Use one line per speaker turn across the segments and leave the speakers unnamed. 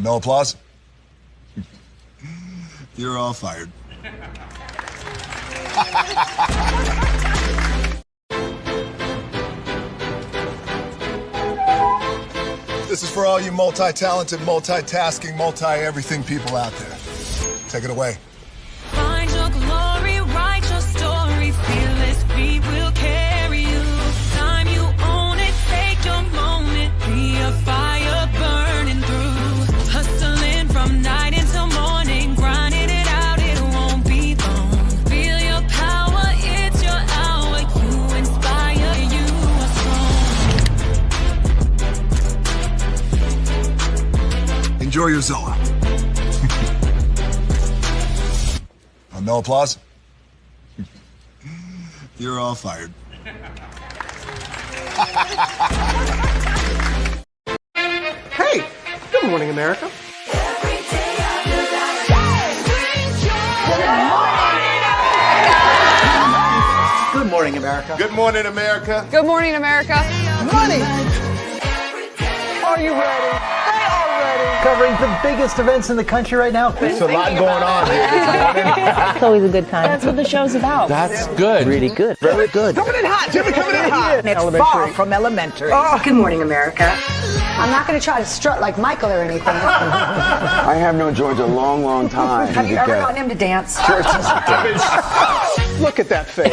No applause? You're all fired. This is for all you multi-talented, multitasking, multi-everything people out there. Take it away.
Find your glory, write your story, fearless feet will carry you. Time you own it, take your moment, be a fire burning through. Hustling from night until morning, grinding it out, it won't be long. Feel your power, it's your hour, you inspire, you are strong.
Enjoy your Zola. No applause? You're all fired.
Hey, good morning, America. Good morning, America.
Good morning, America.
Good morning, America.
Money. Are you ready? They are ready. Covering the biggest events in the country right now.
There's a lot going on here.
It's always a good time. That's what the show's about.
That's good.
Really good. Very good.
Coming in hot, Jimmy, coming in hot.
It's far from elementary.
Good morning, America.
I'm not going to try to strut like Michael or anything.
I have known George a long, long time.
Have you ever gotten him to dance?
Look at that face.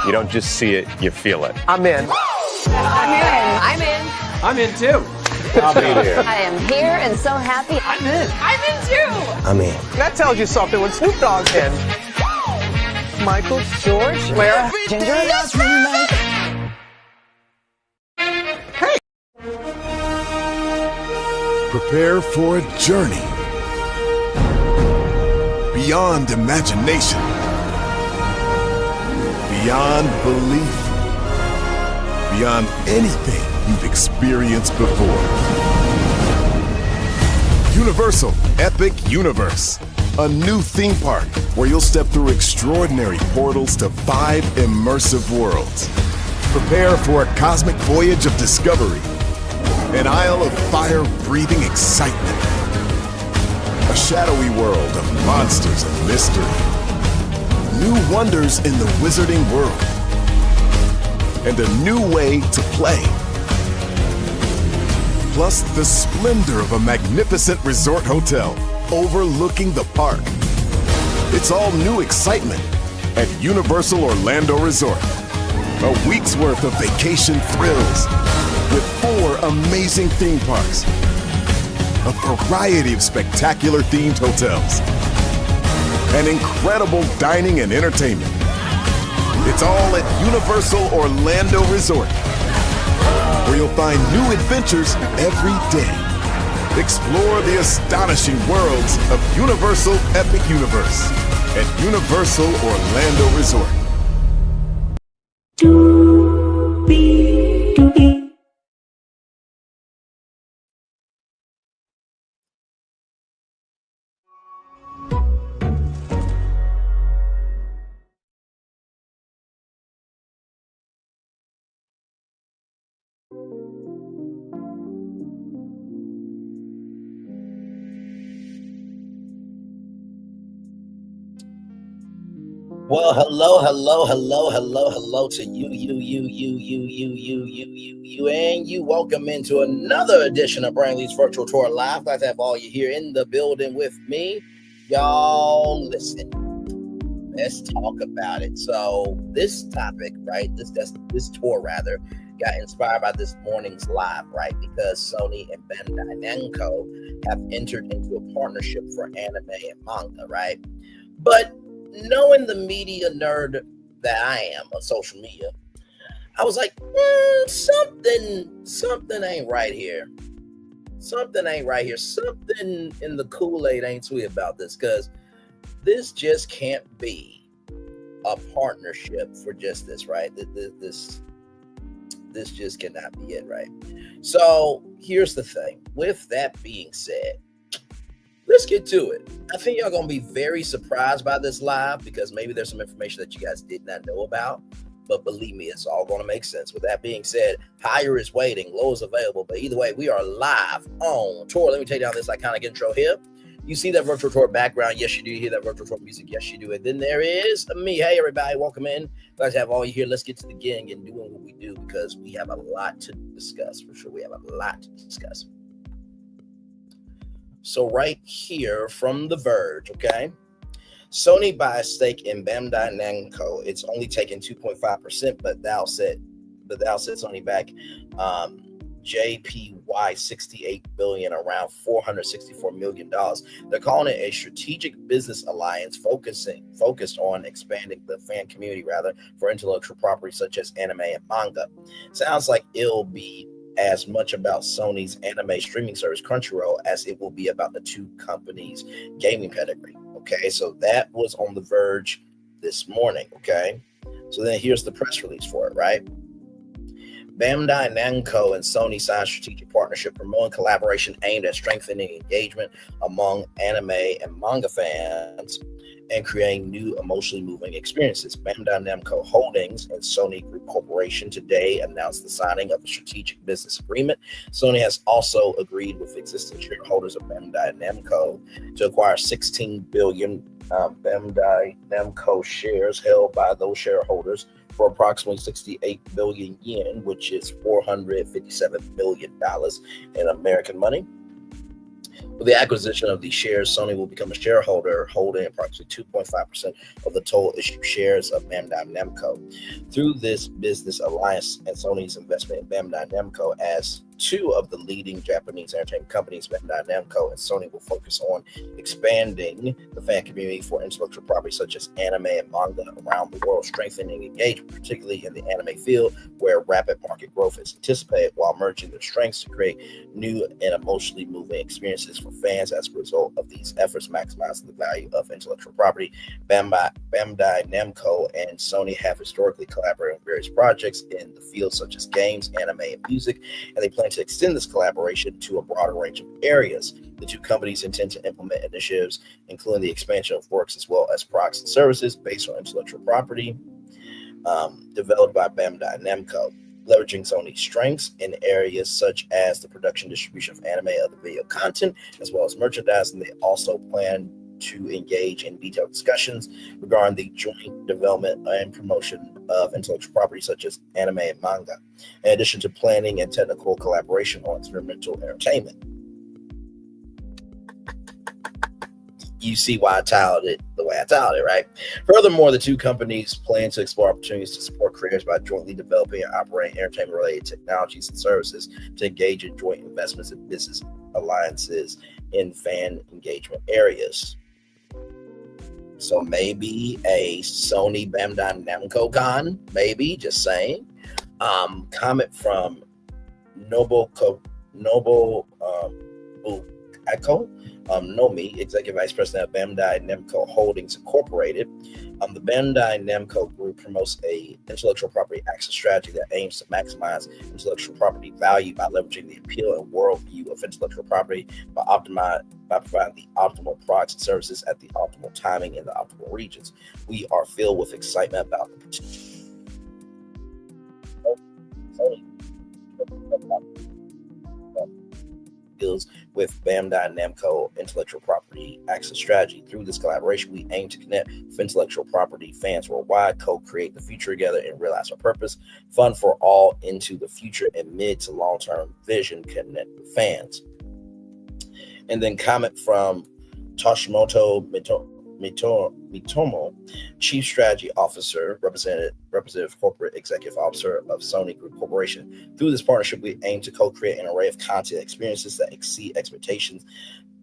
You don't just see it, you feel it.
I'm in.
I'm in.
I'm in too.
I'll be here.
I am here and so happy.
I'm in.
I'm in too.
I'm in.
That tells you something when Snoop Dogg's in. Michael, George, Lara, Ginger. Hey.
Prepare for a journey beyond imagination, beyond belief, beyond anything you've experienced before. Universal Epic Universe, a new theme park where you'll step through extraordinary portals to 5 immersive worlds. Prepare for a cosmic voyage of discovery, an isle of fire-breathing excitement, a shadowy world of monsters and mystery, new wonders in the wizarding world, and a new way to play. Plus the splendor of a magnificent resort hotel overlooking the park. It's all new excitement at Universal Orlando Resort. A week's worth of vacation thrills with 4 amazing theme parks, a variety of spectacular themed hotels, and incredible dining and entertainment. It's all at Universal Orlando Resort, where you'll find new adventures every day. Explore the astonishing worlds of Universal Epic Universe at Universal Orlando Resort.
Well, hello to you, and you. Welcome into another edition of Braylon Lee's Virtual Tour Live. Glad to have all you here in the building with me. Y'all, listen, let's talk about it. So this topic, right, this tour rather, got inspired by this morning's live, right, because Sony and Bandai Namco have entered into a partnership for anime and manga, right? But knowing the media nerd that I am on social media, I was like, something ain't right here. Something ain't right here. Something in the Kool-Aid ain't sweet about this, because this just can't be a partnership for just this, right? This just cannot be it, right? So here's the thing. With that being said, let's get to it. I think y'all gonna be very surprised by this live, because maybe there's some information that you guys did not know about. but believe me, it's all going to make sense. With that being said, higher is waiting, low is available. But either way, we are live on tour. Let me take down this iconic intro here. You see that virtual tour background? Yes, you do. You hear that virtual tour music? Yes, you do. And then there is me. Hey, everybody, welcome in. Glad to have all you here. Let's get to the gang and doing what we do because we have a lot to discuss. For sure, we have a lot to discuss. So right here from The Verge, okay? Sony buys stake in Bandai Namco. It's only taken 2.5%, but thou said Sony back JPY 68 billion, around $464 million. They're calling it a strategic business alliance focused on expanding the fan community for intellectual property such as anime and manga. Sounds like it'll be as much about Sony's anime streaming service Crunchyroll as it will be about the two companies' gaming pedigree. Okay, so that was on The Verge this morning. Okay, so then here's the press release for it, right? Bandai Namco and Sony signed strategic partnership promoting collaboration aimed at strengthening engagement among anime and manga fans and creating new emotionally moving experiences. Bandai Namco Holdings and Sony Group Corporation today announced the signing of a strategic business agreement. Sony has also agreed with existing shareholders of Bandai Namco to acquire 16 billion Bandai Namco shares held by those shareholders for approximately 68 billion yen, which is $457 million in American money. With the acquisition of these shares, Sony will become a shareholder holding approximately 2.5% of the total issued shares of Bandai Namco. Through this business alliance and Sony's investment in Bandai Namco as two of the leading Japanese entertainment companies, Bandai Namco and Sony will focus on expanding the fan community for intellectual property such as anime and manga around the world, strengthening engagement, particularly in the anime field where rapid market growth is anticipated, while merging their strengths to create new and emotionally moving experiences for fans. As a result of these efforts, maximizing the value of intellectual property, Bandai Namco and Sony have historically collaborated on various projects in the field such as games, anime, and music, and they plan to extend this collaboration to a broader range of areas. The two companies intend to implement initiatives, including the expansion of works as well as products and services based on intellectual property developed by Bandai Namco, leveraging Sony's strengths in areas such as the production, distribution of anime and other video content, as well as merchandising. They also plan to engage in detailed discussions regarding the joint development and promotion of intellectual property such as anime and manga, in addition to planning and technical collaboration on experimental entertainment. You see why I titled it the way I titled it, right? Furthermore, the two companies plan to explore opportunities to support creators by jointly developing and operating entertainment-related technologies and services to engage in joint investments and business alliances in fan engagement areas. So maybe a Sony Bandai Namco con, maybe, just saying. Comment from Noble Nomi, Executive Vice President of Bandai Namco Holdings Incorporated. The Bandai Namco Group promotes a intellectual property access strategy that aims to maximize intellectual property value by leveraging the appeal and worldview of intellectual property by providing the optimal products and services at the optimal timing in the optimal regions. We are filled with excitement about the potential with Bandai Namco intellectual property access strategy. Through this collaboration, we aim to connect with intellectual property fans worldwide, co-create the future together, and realize our purpose. Fun for all into the future and mid to long-term vision, connect with fans. And then comment from Toshimoto Mitomo, Chief Strategy Officer, Representative Corporate Executive Officer of Sony Group Corporation. Through this partnership, we aim to co-create an array of content experiences that exceed expectations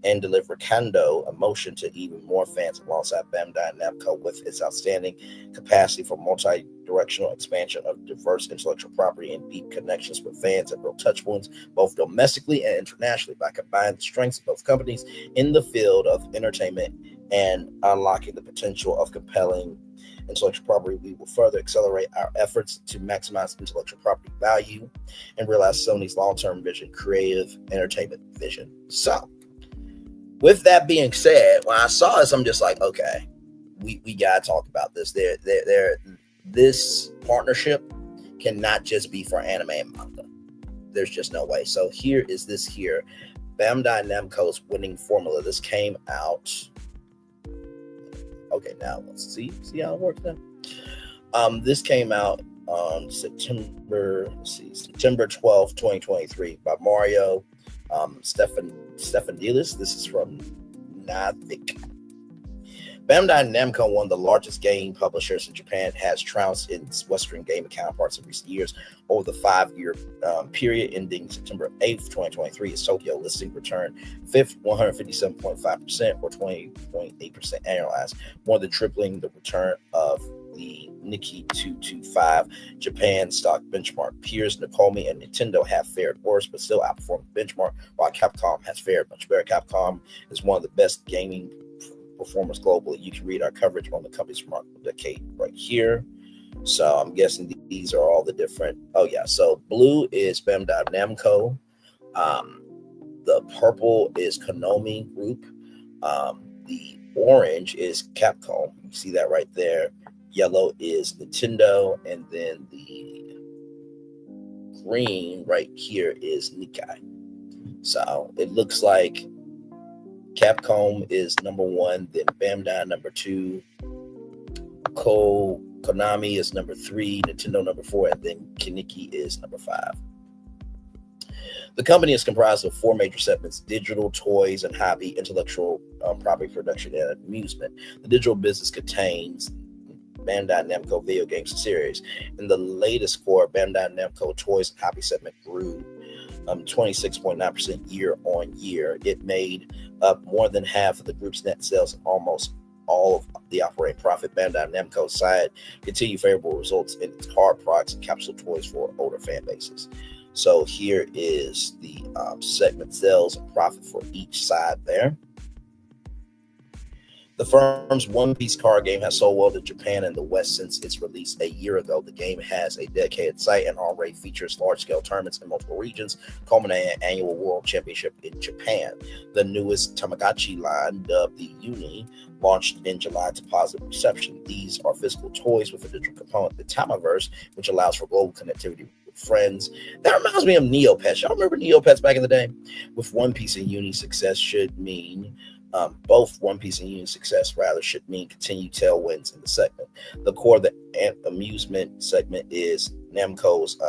and deliver kando emotion to even more fans alongside Bandai Namco with its outstanding capacity for multi-directional expansion of diverse intellectual property and deep connections with fans and real touch points, both domestically and internationally. By combining the strengths of both companies in the field of entertainment and unlocking the potential of compelling intellectual property, we will further accelerate our efforts to maximize intellectual property value and realize Sony's long-term vision, creative entertainment vision. So, with that being said, when I saw this, I'm just like, okay, we gotta talk about this. this partnership cannot just be for anime and manga. There's just no way. So here is this here, Bandai Namco's winning formula. This came out. Okay, now let's see how it works now. This came out on September 12th, 2023 by Mario Stefanidis. This is from Navik. Bandai Namco, one of the largest game publishers in Japan, has trounced its Western gaming counterparts in recent years. Over the 5-year period ending September 8th, 2023, its Tokyo listing returned 157.5% or 20.8% annualized, more than tripling the return of the Nikkei 225 Japan stock benchmark. Peers Nakomi and Nintendo have fared worse, but still outperformed the benchmark, while Capcom has fared much better. Capcom is one of the best gaming performers globally. You can read our coverage on the company's remarkable decade right here. So I'm guessing these are all the different. Oh yeah, so blue is Bandai Namco. The purple is Konami Group. The orange is Capcom. You see that right there. Yellow is Nintendo, and then the green right here is Nikkei. So it looks like Capcom is number 1, then Bandai number 2, Konami is number 3, Nintendo number 4, and then Kiniki is number 5. The company is comprised of 4 major segments: digital, toys, and hobby, intellectual property production, and amusement. The digital business contains Bandai Namco video games series. In the latest quarter, Bandai Namco toys and hobby segment grew 26.9% year on year. It made up more than half of the group's net sales and almost all of the operating profit. Bandai Namco side continued favorable results in its card products and capsule toys for older fan bases. So here is the segment sales and profit for each side there. The firm's One Piece card game has sold well to Japan and the West since its release a year ago. The game has a dedicated site and already features large-scale tournaments in multiple regions, culminating in an annual World Championship in Japan. The newest Tamagotchi line, dubbed the Uni, launched in July to positive reception. These are physical toys with a digital component, the Tamaverse, which allows for global connectivity with friends. That reminds me of Neopets. Y'all remember Neopets back in the day? With One Piece and Uni, success should mean both One Piece and Uni success should mean continued tailwinds in the segment. The core of the amusement segment is Namco's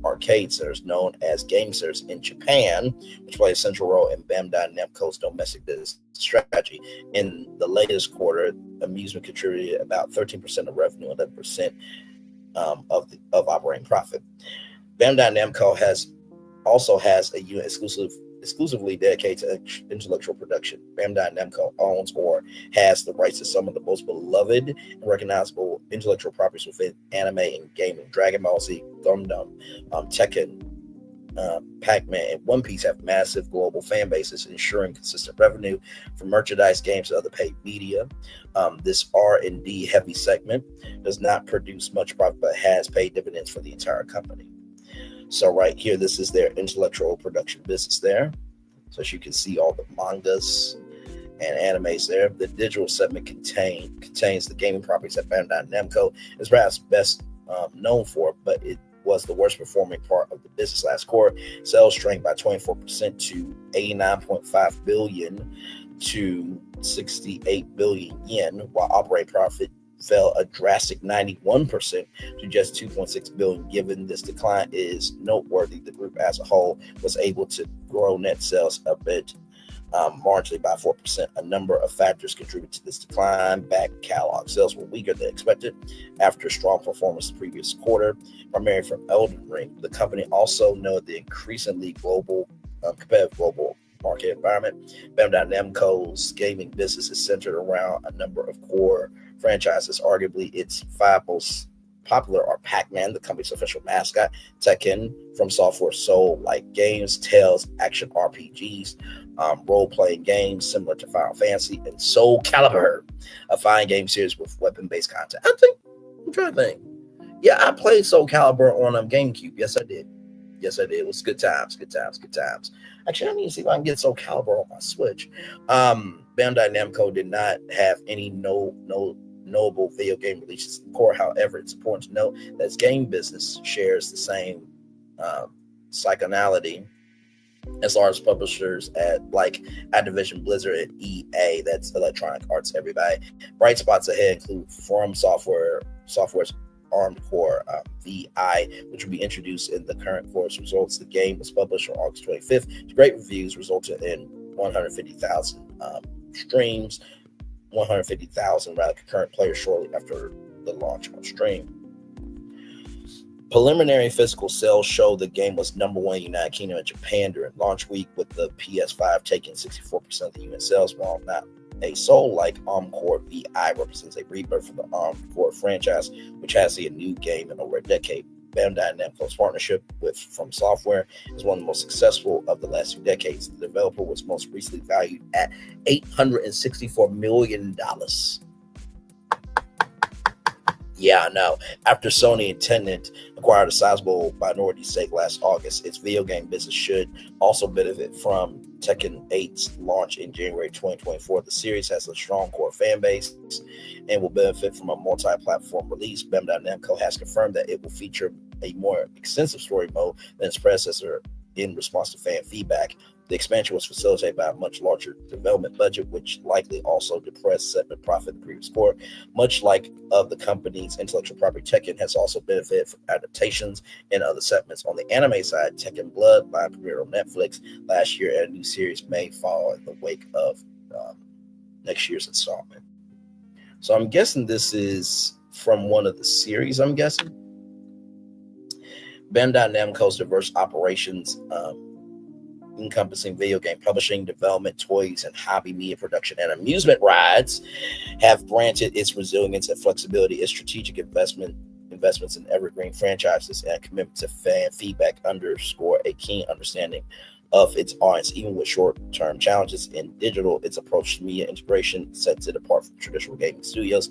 arcade centers, known as game centers in Japan, which play a central role in Bandai Namco's domestic business strategy. In the latest quarter, amusement contributed about 13% of revenue and 11% of operating profit. Bandai Namco also has a unit exclusively dedicated to intellectual production. Bandai Namco owns or has the rights to some of the most beloved and recognizable intellectual properties within anime and gaming. Dragon Ball Z, Gundam, Tekken, Pac-Man, and One Piece have massive global fan bases, ensuring consistent revenue from merchandise, games, and other paid media. This R&D heavy segment does not produce much profit, but has paid dividends for the entire company. So right here, this is their intellectual production business there. So as you can see, all the mangas and animes there. The digital segment contains the gaming properties that Bandai Namco is perhaps best known for, but it was the worst performing part of the business last quarter. Sales shrank by 24% to 89.5 billion to 68 billion yen, while operating profit fell a drastic 91% to just 2.6 billion. Given this decline is noteworthy, the group as a whole was able to grow net sales a bit marginally by 4%. A number of factors contributed to this decline. Back catalog sales were weaker than expected after strong performance the previous quarter, primarily from Elden Ring. The company also noted the increasingly competitive global market environment. Bandai Namco's gaming business is centered around a number of core franchises. Arguably, its 5 most popular are Pac-Man, the company's official mascot; Tekken, from Software Soul-like games; Tales, action RPGs, role-playing games similar to Final Fantasy; and Soul Calibur, a fighting game series with weapon-based content. I'm trying to think. Yeah, I played Soul Calibur on GameCube. Yes, I did. It was good times. Actually, I need to see if I can get Soul Calibur on my Switch. Bandai Namco did not have any knowable video game releases at the core. However, it's important to note that its game business shares the same psychonality as large publishers like Activision, Blizzard, and EA. That's Electronic Arts, everybody. Bright spots ahead include From Software's Armed Core VI, which will be introduced in the current course results. The game was published on August 25th. Great reviews resulted in 150,000 streams, 150,000 concurrent players shortly after the launch on stream. Preliminary physical sales show the game was number one in the United Kingdom and Japan during launch week, with the PS5 taking 64% of the unit sales. While not a soul-like Armed Core VI represents a rebirth for the Armed Core franchise, which has seen a new game in over a decade. Bandai Namco's partnership with From Software is one of the most successful of the last 2 decades. The developer was most recently valued at $864 million. Yeah, I know. After Sony and Tencent acquired a sizable minority stake last August, its video game business should also benefit from Tekken 8's launch in January 2024. The series has a strong core fan base and will benefit from a multi-platform release. Bandai Namco has confirmed that it will feature a more extensive story mode than its predecessor in response to fan feedback. The expansion was facilitated by a much larger development budget, which likely also depressed segment profit in the previous quarter. Much like of the company's intellectual property, Tekken has also benefited from adaptations in other segments. On the anime side, Tekken Bloodline premiered on Netflix last year, and a new series may follow in the wake of next year's installment. So I'm guessing this is from one of the series, I'm guessing. Bandai Namco's diverse operations, encompassing video game publishing, development, toys, and hobby media production and amusement rides, have granted its resilience and flexibility. Its strategic investments in evergreen franchises and commitment to fan feedback underscore a keen understanding of its audience. Even with short-term challenges in digital, its approach to media integration sets it apart from traditional gaming studios.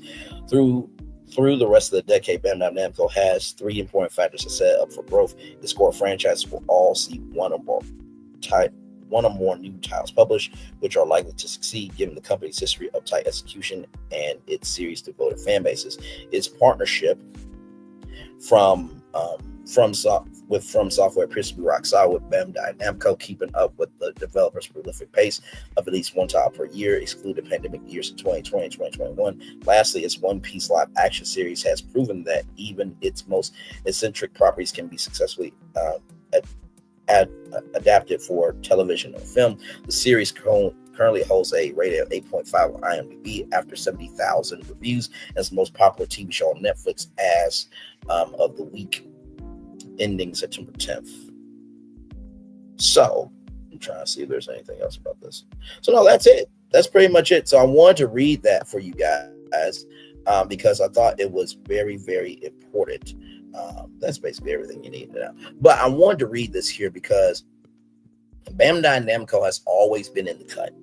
Through the rest of the decade, Bandai Namco has 3 important factors to set up for growth. Its core franchises will all see one or more new titles published, which are likely to succeed given the company's history of tight execution and its series devoted fan bases. Its partnership with From Software appears to be rock solid, with Bandai Namco keeping up with the developer's prolific pace of at least one title per year, excluding pandemic years in 2020 and 2021. Lastly, its One Piece live action series has proven that even its most eccentric properties can be successfully adapted for television or film. The series currently holds a rating of 8.5 on IMDb after 70,000 reviews, and it's the most popular TV show on Netflix as of the week ending September 10th. So I'm trying to see if there's anything else about this. So no, that's it. That's pretty much it. So I wanted to read that for you guys because I thought it was very, very important. That's basically everything you need to know. But I wanted to read this here because Bandai Namco has always been in the cut.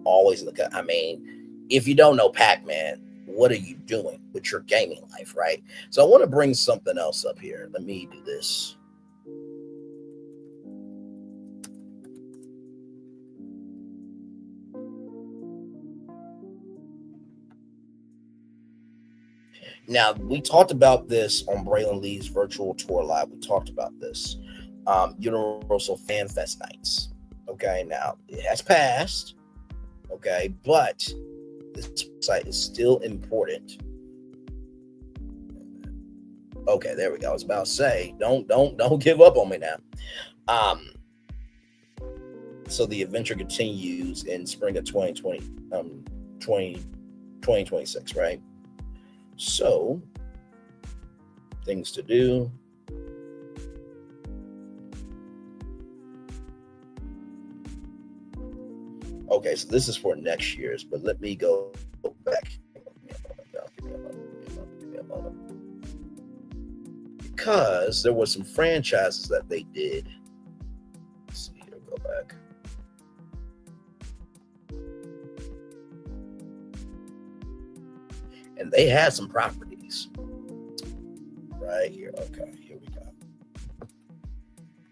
Always in the cut. I mean, if you don't know Pac-Man, what are you doing with your gaming life, right? So I want to bring something else up here. Let me do this. Now, we talked about this on Braylon Lee's virtual tour live. We talked about this. Universal Fan Fest nights. Okay, now it has passed. Okay, but this site is still important. Okay, there we go. I was about to say, don't give up on me now. So the adventure continues in spring of 2026, right? So, things to do. Okay, so this is for next year's, but let me go back. Give me a moment. Because there were some franchises that they did. Let's see here, go back. And they had some properties right here. Okay, here we go.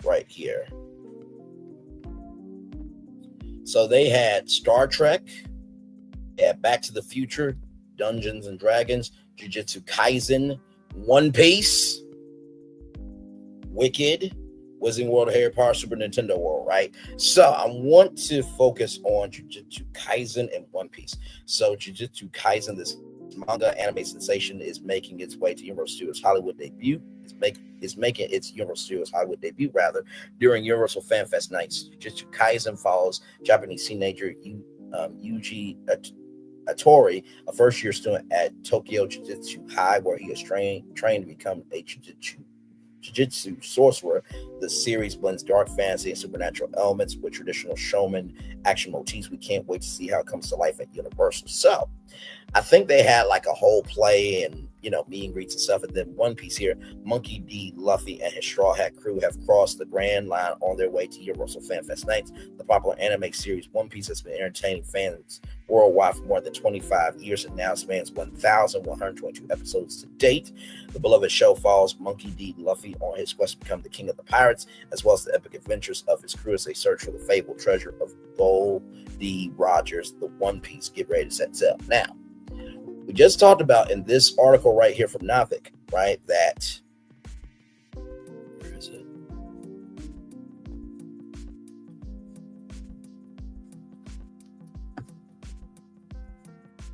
Right here. So they had Star Trek, they had Back to the Future, Dungeons and Dragons, Jujutsu Kaisen, One Piece, Wicked, Wizarding World of Harry Potter, Super Nintendo World, right? So I want to focus on Jujutsu Kaisen and One Piece. So Jujutsu Kaisen, this manga anime sensation, is making its way to Universal Studios Hollywood debut. It's making its Universal Studios Hollywood debut during Universal Fan Fest nights. Jujutsu Kaisen follows Japanese teenager Yuji Atori, a first-year student at Tokyo Jujutsu High, where he is trained to become a Jiu-Jitsu sorcerer. The series blends dark fantasy and supernatural elements with traditional shonen action motifs. We can't wait to see how it comes to life at Universal. So I think they had like a whole play and, meet and greets and stuff. And then One Piece here, Monkey D. Luffy and his Straw Hat crew have crossed the Grand Line on their way to Universal Fan Fest nights. The popular anime series One Piece has been entertaining fans worldwide for more than 25 years and now spans 1,122 episodes to date. The beloved show follows Monkey D. Luffy on his quest to become the king of the pirates, as well as the epic adventures of his crew as they search for the fabled treasure of Gold D. Rogers, the One Piece. Get ready to set sail. Now, we just talked about in this article right here from Navik, right, that where is it?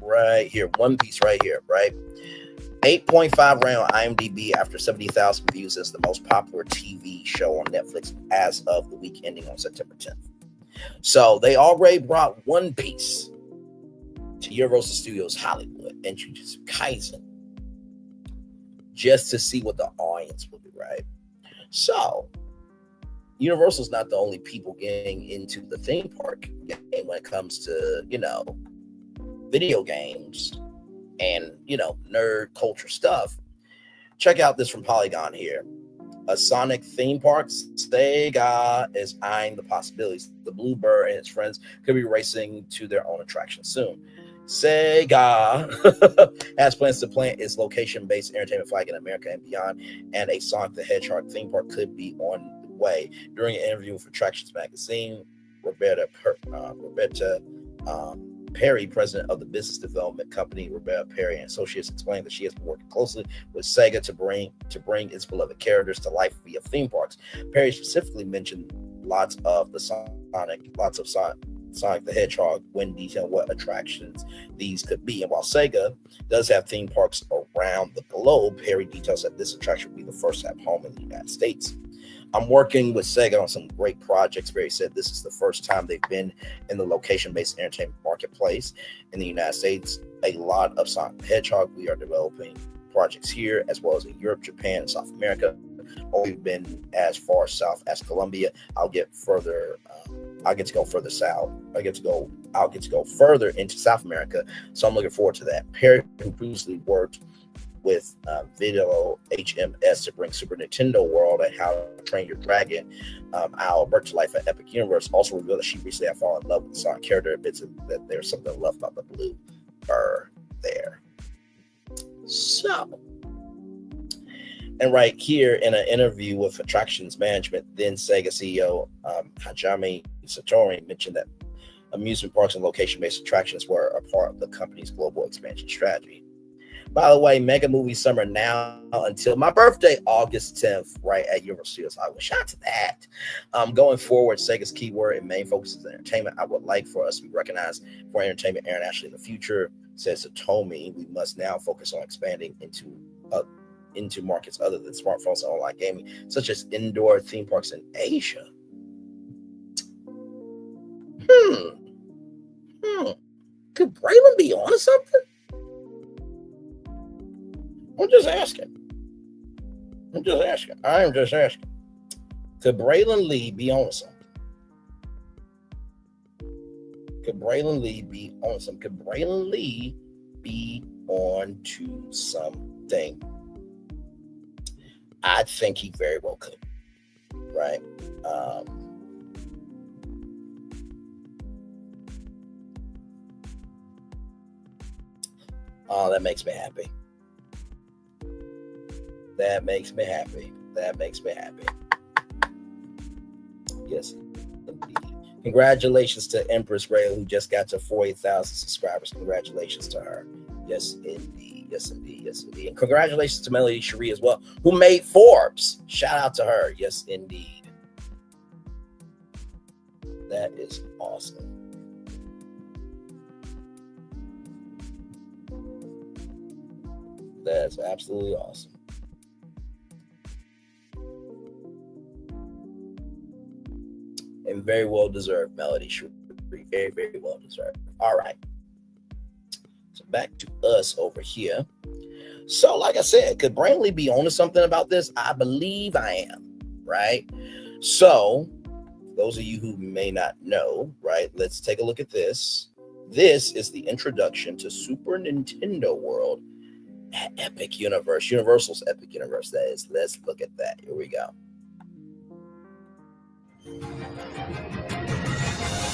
Right here, One Piece right here, right? 8.5 ranked on IMDb after 70,000 views as the most popular TV show on Netflix as of the week ending on September 10th. So they already brought One Piece to Universal Studios Hollywood and Jujutsu Kaisen just to see what the audience will do, right? So Universal's not the only people getting into the theme park game when it comes to, video games and, nerd culture stuff. Check out this from Polygon here. A Sonic theme park, Sega is eyeing the possibilities. The Bluebird and its friends could be racing to their own attraction soon. Sega has plans to plant its location-based entertainment flag in America and beyond, and a Sonic the Hedgehog theme park could be on the way. During an interview with Attractions Magazine, Roberta Perry, president of the business development company Roberta Perry and Associates, explained that she has been working closely with Sega to bring its beloved characters to life via theme parks. Perry specifically mentioned lots of Sonic the Hedgehog when detailing what attractions these could be. And while Sega does have theme parks around the globe, Perry details that this attraction will be the first to have home in the United States. I'm working with Sega on some great projects. Perry said this is the first time they've been in the location-based entertainment marketplace in the United States. A lot of Sonic the Hedgehog. We are developing projects here as well as in Europe, Japan, and South America. We've been as far south as Colombia. I'll get to go further south. I'll get to go further into South America. So I'm looking forward to that. Perry, who previously worked with Video HMS to bring Super Nintendo World and How to Train Your Dragon, Our Birth to Life at Epic Universe, also revealed that she recently had fallen in love with the Sonic character. Admits that there's something to love about the blue bird there. So, and right here in an interview with Attractions Management, then Sega CEO Hajime Satori mentioned that amusement parks and location-based attractions were a part of the company's global expansion strategy. By the way, Mega Movie Summer now until my birthday, August 10th, right at Universal Studios Hollywood. Shout out to that. Going forward, Sega's keyword and main focus is entertainment. I would like for us to be recognized for entertainment internationally in the future, says Satomi. We must now focus on expanding into markets other than smartphones and online gaming, such as indoor theme parks in Asia. Could Braylon be on something? I'm just asking. I'm just asking. Could Braylon Lee be on something? Could Braylon Lee be on something? Could Braylon Lee be on to something? I think he very well could. Right? Oh, that makes me happy. That makes me happy. Yes, indeed. Congratulations to Empress Ray, who just got to 40,000 subscribers. Congratulations to her. Yes, indeed. Yes, indeed. Yes, indeed. And congratulations to Melody Cherie as well, who made Forbes. Shout out to her. Yes, indeed. That is awesome. That's absolutely awesome. And very well deserved, Melody Cherie. Very, very well deserved. All right. So back to us over here. So, like I said, could Braylon Lee be onto something about this? I believe I am, right? So, those of you who may not know, right, let's take a look at this. This is the introduction to Super Nintendo World at Epic Universe, Universal's Epic Universe, that is. Let's look at that. Here we go.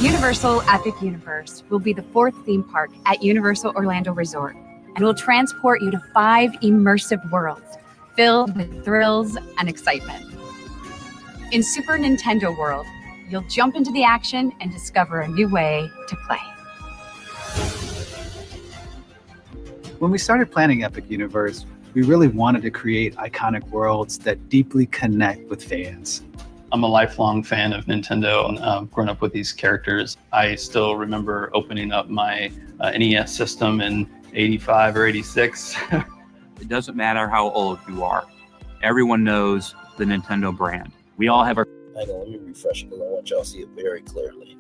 Universal Epic Universe will be the 4th theme park at Universal Orlando Resort and will transport you to 5 immersive worlds filled with thrills and excitement. In Super Nintendo World, you'll jump into the action and discover a new way to play.
When we started planning Epic Universe, we really wanted to create iconic worlds that deeply connect with fans.
I'm a lifelong fan of Nintendo and I've grown up with these characters. I still remember opening up my NES system in 85 or 86.
It doesn't matter how old you are. Everyone knows the Nintendo brand. We all have our...
Hang on, let me refresh it because I want y'all to see it very clearly.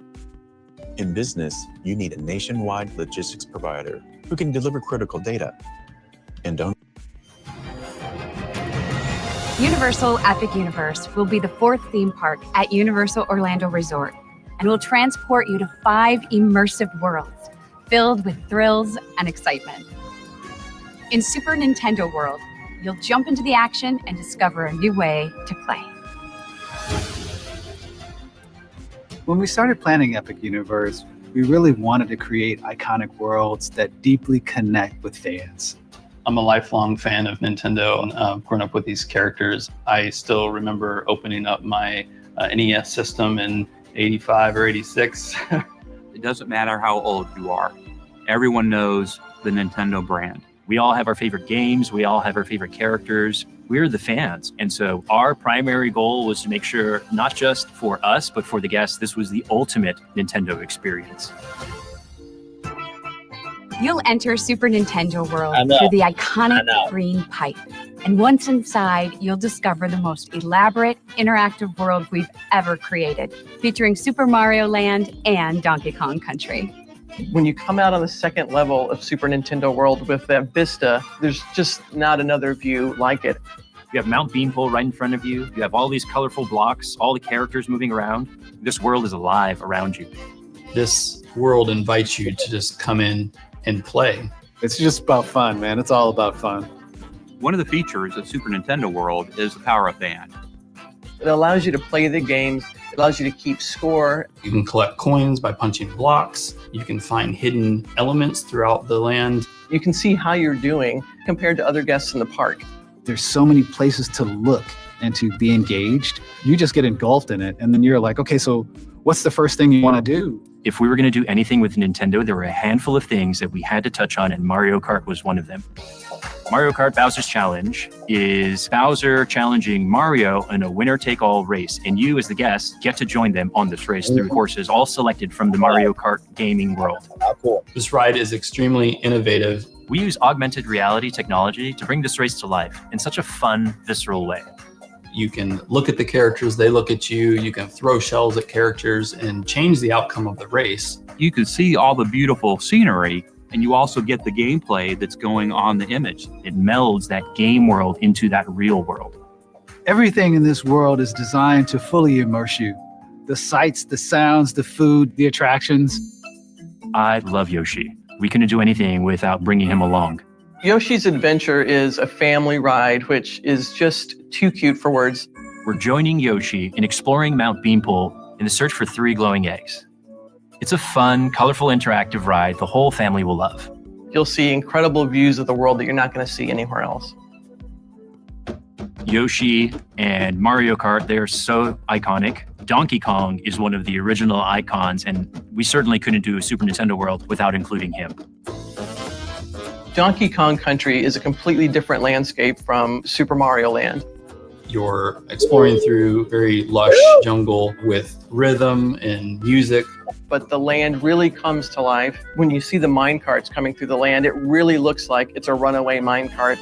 In business, you need a nationwide logistics provider who can deliver critical data. And don't...
Universal Epic Universe will be the 4th theme park at Universal Orlando Resort and will transport you to 5 immersive worlds filled with thrills and excitement. In Super Nintendo World, you'll jump into the action and discover a new way to play.
When we started planning Epic Universe, we really wanted to create iconic worlds that deeply connect with fans.
I'm a lifelong fan of Nintendo and I've grown up with these characters. I still remember opening up my NES system in 85 or 86.
It doesn't matter how old you are. Everyone knows the Nintendo brand. We all have our favorite games. We all have our favorite characters. We're the fans. And so our primary goal was to make sure, not just for us, but for the guests, this was the ultimate Nintendo experience.
You'll enter Super Nintendo World through the iconic green pipe. And once inside, you'll discover the most elaborate, interactive world we've ever created, featuring Super Mario Land and Donkey Kong Country.
When you come out on the second level of Super Nintendo World with that vista, there's just not another view like it.
You have Mount Beanpole right in front of you. You have all these colorful blocks, all the characters moving around. This world is alive around you.
This world invites you to just come in and play.
It's just about fun, man. It's all about fun.
One of the features of Super Nintendo World is the power-up band.
It allows you to play the games. It allows you to keep score.
You can collect coins by punching blocks. You can find hidden elements throughout the land.
You can see how you're doing compared to other guests in the park.
There's so many places to look and to be engaged. You just get engulfed in it. And then you're like, okay, so what's the first thing you want to do?
If we were going to do anything with Nintendo, there were a handful of things that we had to touch on, and Mario Kart was one of them. Mario Kart Bowser's Challenge is Bowser challenging Mario in a winner-take-all race, and you, as the guest, get to join them on this race through courses all selected from the Mario Kart gaming world.
This ride is extremely innovative.
We use augmented reality technology to bring this race to life in such a fun, visceral way.
You can look at the characters, they look at you, you can throw shells at characters and change the outcome of the race.
You can see all the beautiful scenery, and you also get the gameplay that's going on the image. It melds that game world into that real world.
Everything in this world is designed to fully immerse you. The sights, the sounds, the food, the attractions.
I love Yoshi. We couldn't do anything without bringing him along.
Yoshi's Adventure is a family ride, which is just too cute for words.
We're joining Yoshi in exploring Mount Beanpole in the search for 3 glowing eggs. It's a fun, colorful, interactive ride the whole family will love.
You'll see incredible views of the world that you're not going to see anywhere else.
Yoshi and Mario Kart, they're so iconic. Donkey Kong is one of the original icons, and we certainly couldn't do a Super Nintendo World without including him.
Donkey Kong Country is a completely different landscape from Super Mario Land.
You're exploring through very lush jungle with rhythm and music.
But the land really comes to life. When you see the mine carts coming through the land, it really looks like it's a runaway mine cart.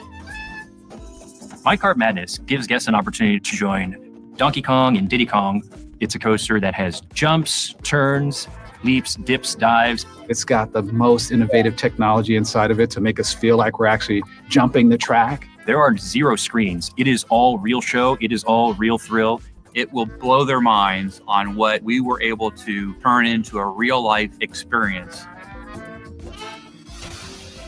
Minecart Madness gives guests an opportunity to join Donkey Kong and Diddy Kong. It's a coaster that has jumps, turns, leaps, dips, dives.
It's got the most innovative technology inside of it to make us feel like we're actually jumping the track.
There are 0 screens. It is all real show. It is all real thrill.
It will blow their minds on what we were able to turn into a real life experience.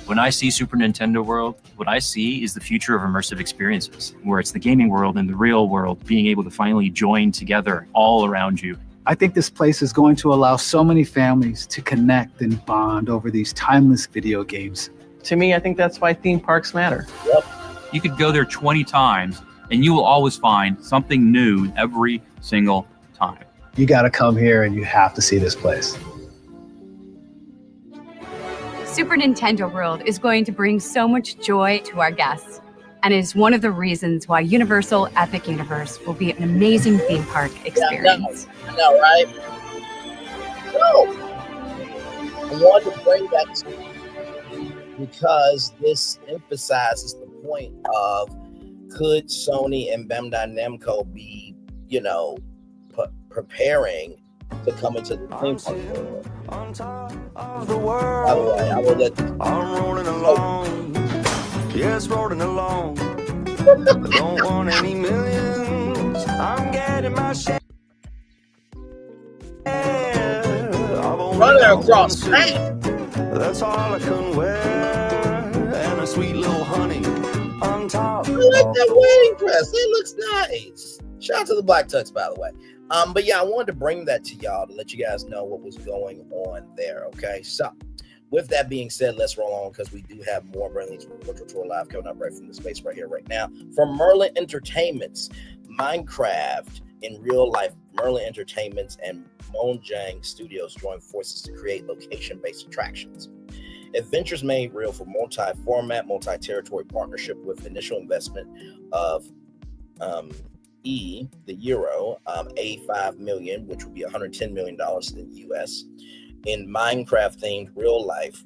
When I see Super Nintendo World, what I see is the future of immersive experiences, where it's the gaming world and the real world being able to finally join together all around you.
I think this place is going to allow so many families to connect and bond over these timeless video games.
To me, I think that's why theme parks matter.
Yep.
You could go there 20 times and you will always find something new every single time.
You got to come here and you have to see this place.
Super Nintendo World is going to bring so much joy to our guests, and is one of the reasons why Universal Epic Universe will be an amazing theme park experience.
I know, right? So, I wanted to bring that to you because this emphasizes the point of, could Sony and Bandai Namco be, preparing to come into the theme park world? By the way, I will let
I'm rolling along. Yes, rolling along. Don't want any millions. I'm getting my share.
Running across town.
That's all I can wear. And a sweet little honey on top.
I like that wedding dress. It looks nice. Shout out to the Black Tux, by the way. But yeah, I wanted to bring that to y'all to let you guys know what was going on there. Okay, so with that being said, let's roll on because we do have more Braylon Lee's Virtual Tour Live coming up right from the space right here, right now. From Merlin Entertainment's Minecraft in real life, Merlin Entertainment's and Mojang Studios join forces to create location-based attractions. Adventures made real for multi-format, multi-territory partnership with initial investment of the euro, $85 million, which would be $110 million in the US, in Minecraft-themed real-life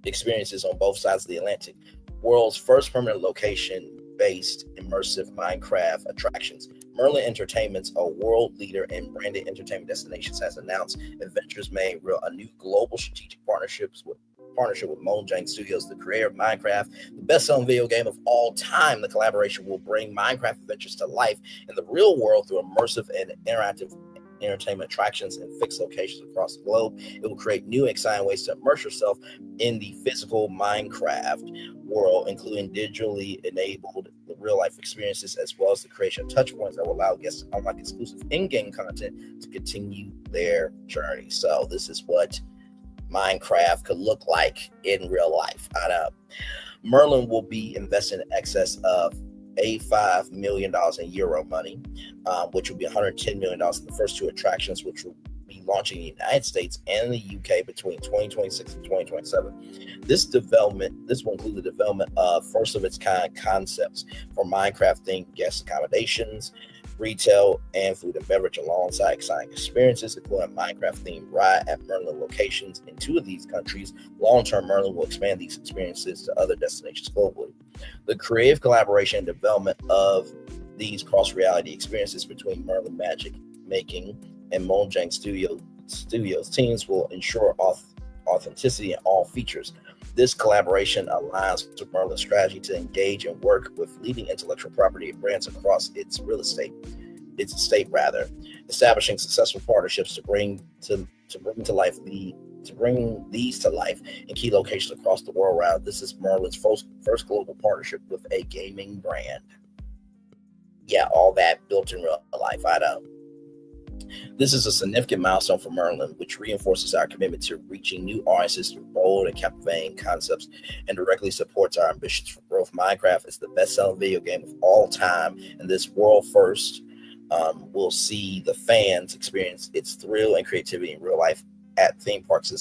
experiences on both sides of the Atlantic. World's first permanent location-based immersive Minecraft attractions. Merlin Entertainment's, a world leader in branded entertainment destinations, has announced Adventures Made Real, a new global strategic partnership with Mojang Studios, the creator of Minecraft, the best-selling video game of all time. The collaboration will bring Minecraft adventures to life in the real world through immersive and interactive entertainment attractions in fixed locations across the globe. It will create new exciting ways to immerse yourself in the physical Minecraft world, including digitally enabled real-life experiences, as well as the creation of touch points that will allow guests to unlock exclusive in-game content to continue their journey. So this is what Minecraft could look like in real life. Merlin will be investing in excess of $85 million in euro money, which will be $110 million in the first two attractions, which will be launching in the United States and the UK between 2026 and 2027. This will include the development of first of its kind concepts for Minecraft themed guest accommodations, retail, and food and beverage, alongside exciting experiences, including Minecraft themed ride at Merlin locations in 2 of these countries. Long-term, Merlin will expand these experiences to other destinations globally. The creative collaboration and development of these cross-reality experiences between Merlin Magic Making and Mojang Studios teams will ensure authenticity in all features. This collaboration aligns with Merlin's strategy to engage and work with leading intellectual property and brands across its estate, establishing successful partnerships to bring these to life in key locations across the world. This is Merlin's first global partnership with a gaming brand. Yeah, all that built in real life. I know. This is a significant milestone for Merlin, which reinforces our commitment to reaching new audiences through bold and captivating concepts and directly supports our ambitions for growth. Minecraft is the best-selling video game of all time, and this world first will see the fans experience its thrill and creativity in real life at theme parks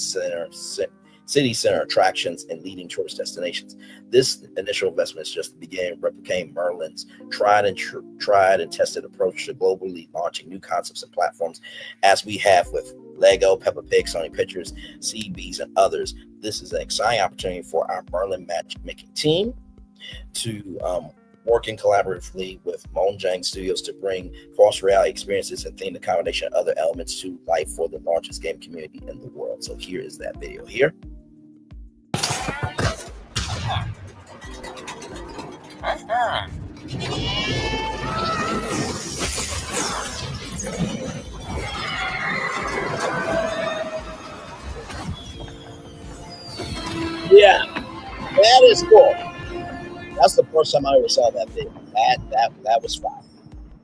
city center attractions, and leading tourist destinations. This initial investment is just the beginning, replicating Merlin's tried and tested approach to globally launching new concepts and platforms, as we have with Lego, Peppa Pig, Sony Pictures, CBs, and others. This is an exciting opportunity for our Merlin matchmaking team to working collaboratively with Monjang Studios to bring false reality experiences and themed accommodation and other elements to life for the largest game community in the world. So here is that video here. Yeah, that is cool. That's the first time I ever saw that video. That was fire.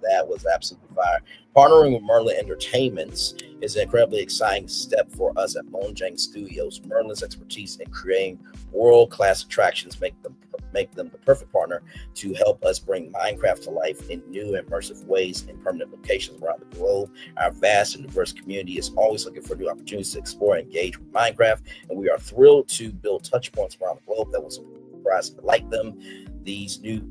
That was absolutely fire. Partnering with Merlin Entertainments is an incredibly exciting step for us at Monjang Studios. Merlin's expertise in creating world-class attractions make them the perfect partner to help us bring Minecraft to life in new and immersive ways in permanent locations around the globe. Our vast and diverse community is always looking for new opportunities to explore and engage with Minecraft, and we are thrilled to build touch points around the globe that will surprise and like them. These new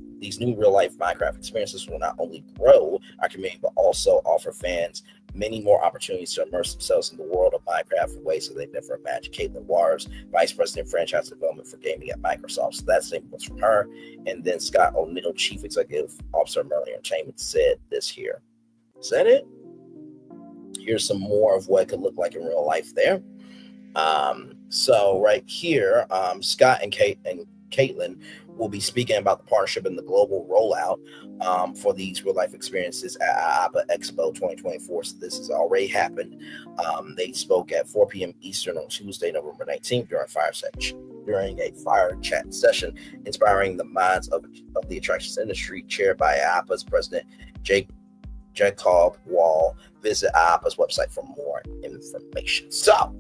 real-life Minecraft experiences will not only grow our community, but also offer fans many more opportunities to immerse themselves in the world of Minecraft in ways that they've never imagined. Caitlin Waters, Vice President of Franchise Development for Gaming at Microsoft. So that statement was from her. And then Scott O'Neill, Chief Executive Officer of Merlin Entertainment, said this here. Is that it? Here's some more of what it could look like in real life there. So right here, Scott and Caitlin will be speaking about the partnership and the global rollout for these real-life experiences at IAAPA Expo 2024. So this has already happened. They spoke at 4 p.m. Eastern on Tuesday, November 19th during a fire chat session, inspiring the minds of the attractions industry, chaired by IAAPA's president, Jacob Wall. Visit IAAPA's website for more information. So,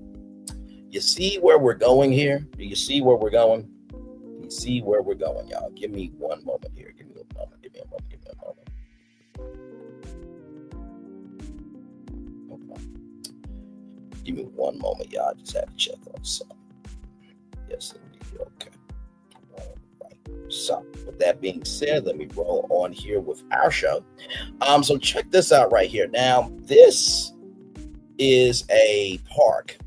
you see where we're going here? Do you see where we're going? You see where we're going, y'all. Give me one moment here. Give me a moment. Okay. Give me one moment, y'all. I just had to check on something. Yes, indeed. Okay. All right. So, with that being said, let me roll on here with our show. So check this out right here. Now, this is a park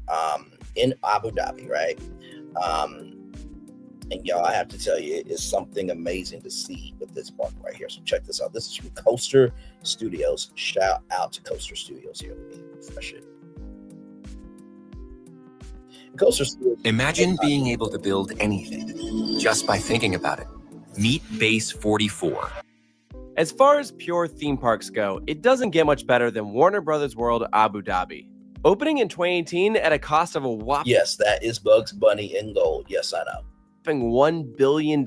in Abu Dhabi, right? And y'all, I have to tell you, it is something amazing to see with this park right here. So check this out. This is from Coaster Studios. Shout out to Coaster Studios here. Let me refresh it. Coaster Studios.
Imagine being able to build anything just by thinking about it. Meet Base 44.
As far as pure theme parks go, it doesn't get much better than Warner Brothers World Abu Dhabi. Opening in 2018 at a cost of a whopping
Yes, that is Bugs Bunny in gold. Yes, I know.
$1 billion,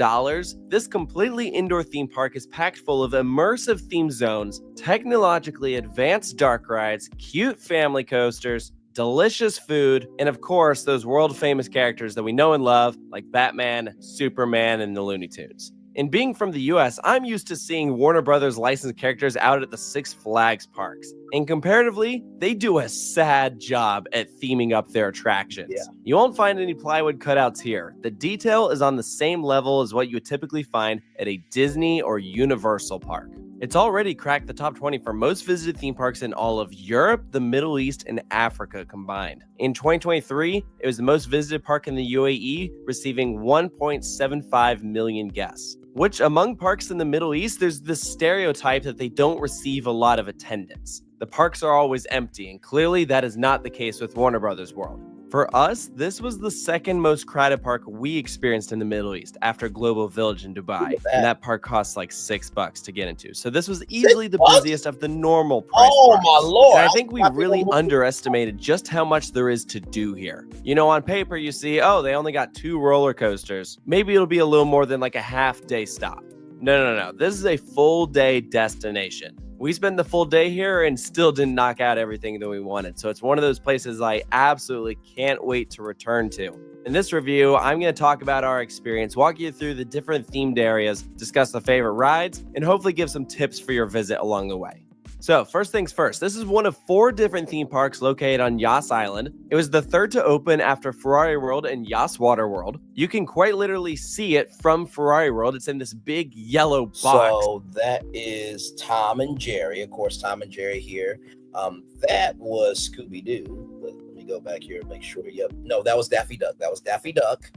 this completely indoor theme park is packed full of immersive theme zones, technologically advanced dark rides, cute family coasters, delicious food, and of course, those world-famous characters that we know and love, like Batman, Superman, and the Looney Tunes. And being from the US, I'm used to seeing Warner Brothers licensed characters out at the Six Flags parks. And comparatively, they do a sad job at theming up their attractions.
Yeah.
You won't find any plywood cutouts here. The detail is on the same level as what you would typically find at a Disney or Universal park. It's already cracked the top 20 for most visited theme parks in all of Europe, the Middle East, and Africa combined. In 2023, it was the most visited park in the UAE, receiving 1.75 million guests. Which among parks in the Middle East, there's this stereotype that they don't receive a lot of attendance. The parks are always empty, and clearly that is not the case with Warner Brothers World. For us, this was the second most crowded park we experienced in the Middle East after Global Village in Dubai. And that park costs like $6 to get into. So this was easily the busiest of the normal price parks.
My Lord.
And I think we really underestimated just how much there is to do here. You know, on paper you see, oh, they only got 2 roller coasters. Maybe it'll be a little more than like a half-day stop. No. This is a full-day destination. We spent the full day here and still didn't knock out everything that we wanted. So it's one of those places I absolutely can't wait to return to. In this review, I'm going to talk about our experience, walk you through the different themed areas, discuss the favorite rides, and hopefully give some tips for your visit along the way. So first things first, this is one of 4 different theme parks located on Yas Island. It was the 3rd to open after Ferrari World and Yas Water World. You can quite literally see it from Ferrari World. It's in this big yellow box.
So that is Tom and Jerry. Of course, Tom and Jerry here. That was Scooby-Doo. Let me go back here and make sure. Yep. No, that was Daffy Duck. That was Daffy Duck.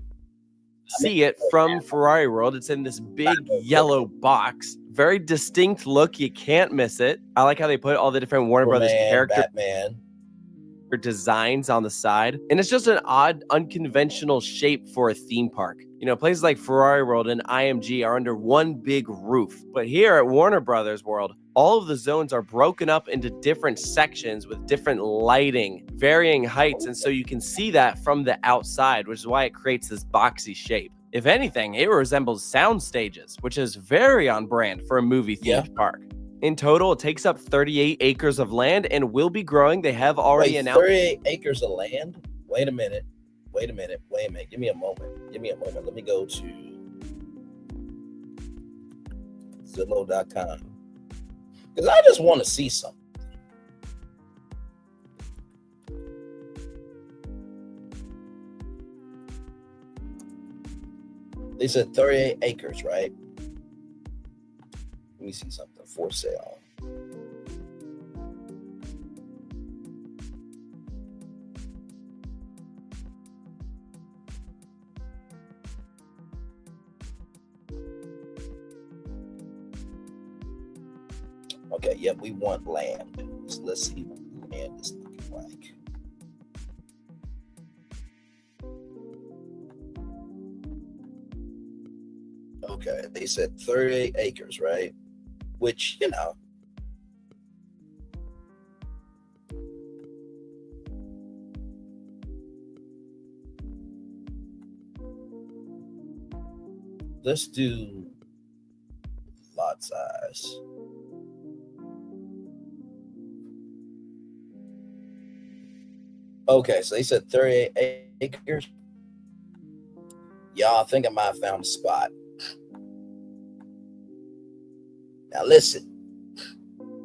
See it from Ferrari World. It's in this big yellow box. Very distinct look. You can't miss it. I like how they put all the different Warner Brothers characters.
Batman.
Designs on the side, and it's just an odd, unconventional shape for a theme park. You know, places like Ferrari World and IMG are under one big roof, but here at Warner Brothers World, all of the zones are broken up into different sections with different lighting, varying heights, and so you can see that from the outside, which is why it creates this boxy shape. If anything, it resembles sound stages, which is very on brand for a movie-themed park. In total, it takes up 38 acres of land and will be growing. They have already announced
38 acres of land? Wait a minute. Give me a moment. Let me go to Zillow.com. Because I just want to see something. They said 38 acres, right? Let me see something for sale. Okay, yeah, we want land. So let's see what land is looking like. Okay, they said 38 acres, right? Which, you know, let's do lot size. Okay, so they said 38 acres. Y'all, I think I might have found a spot. Now listen,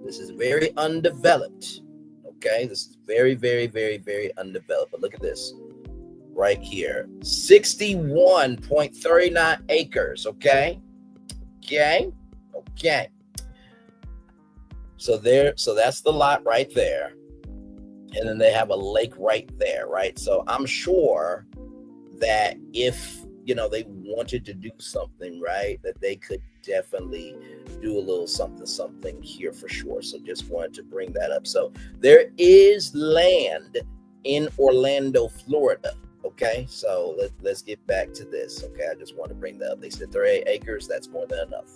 this is very undeveloped, okay? This is very, very, very, very undeveloped. But look at this right here, 61.39 acres, okay? Okay. So that's the lot right there. And then they have a lake right there, right? So I'm sure that if, you know, they wanted to do something, right, that they could definitely do a little something here for sure. So just wanted to bring that up. So there is land in Orlando, Florida. Okay, so let's get back to this. Okay, I just want to bring that up. They said 38 acres. That's more than enough.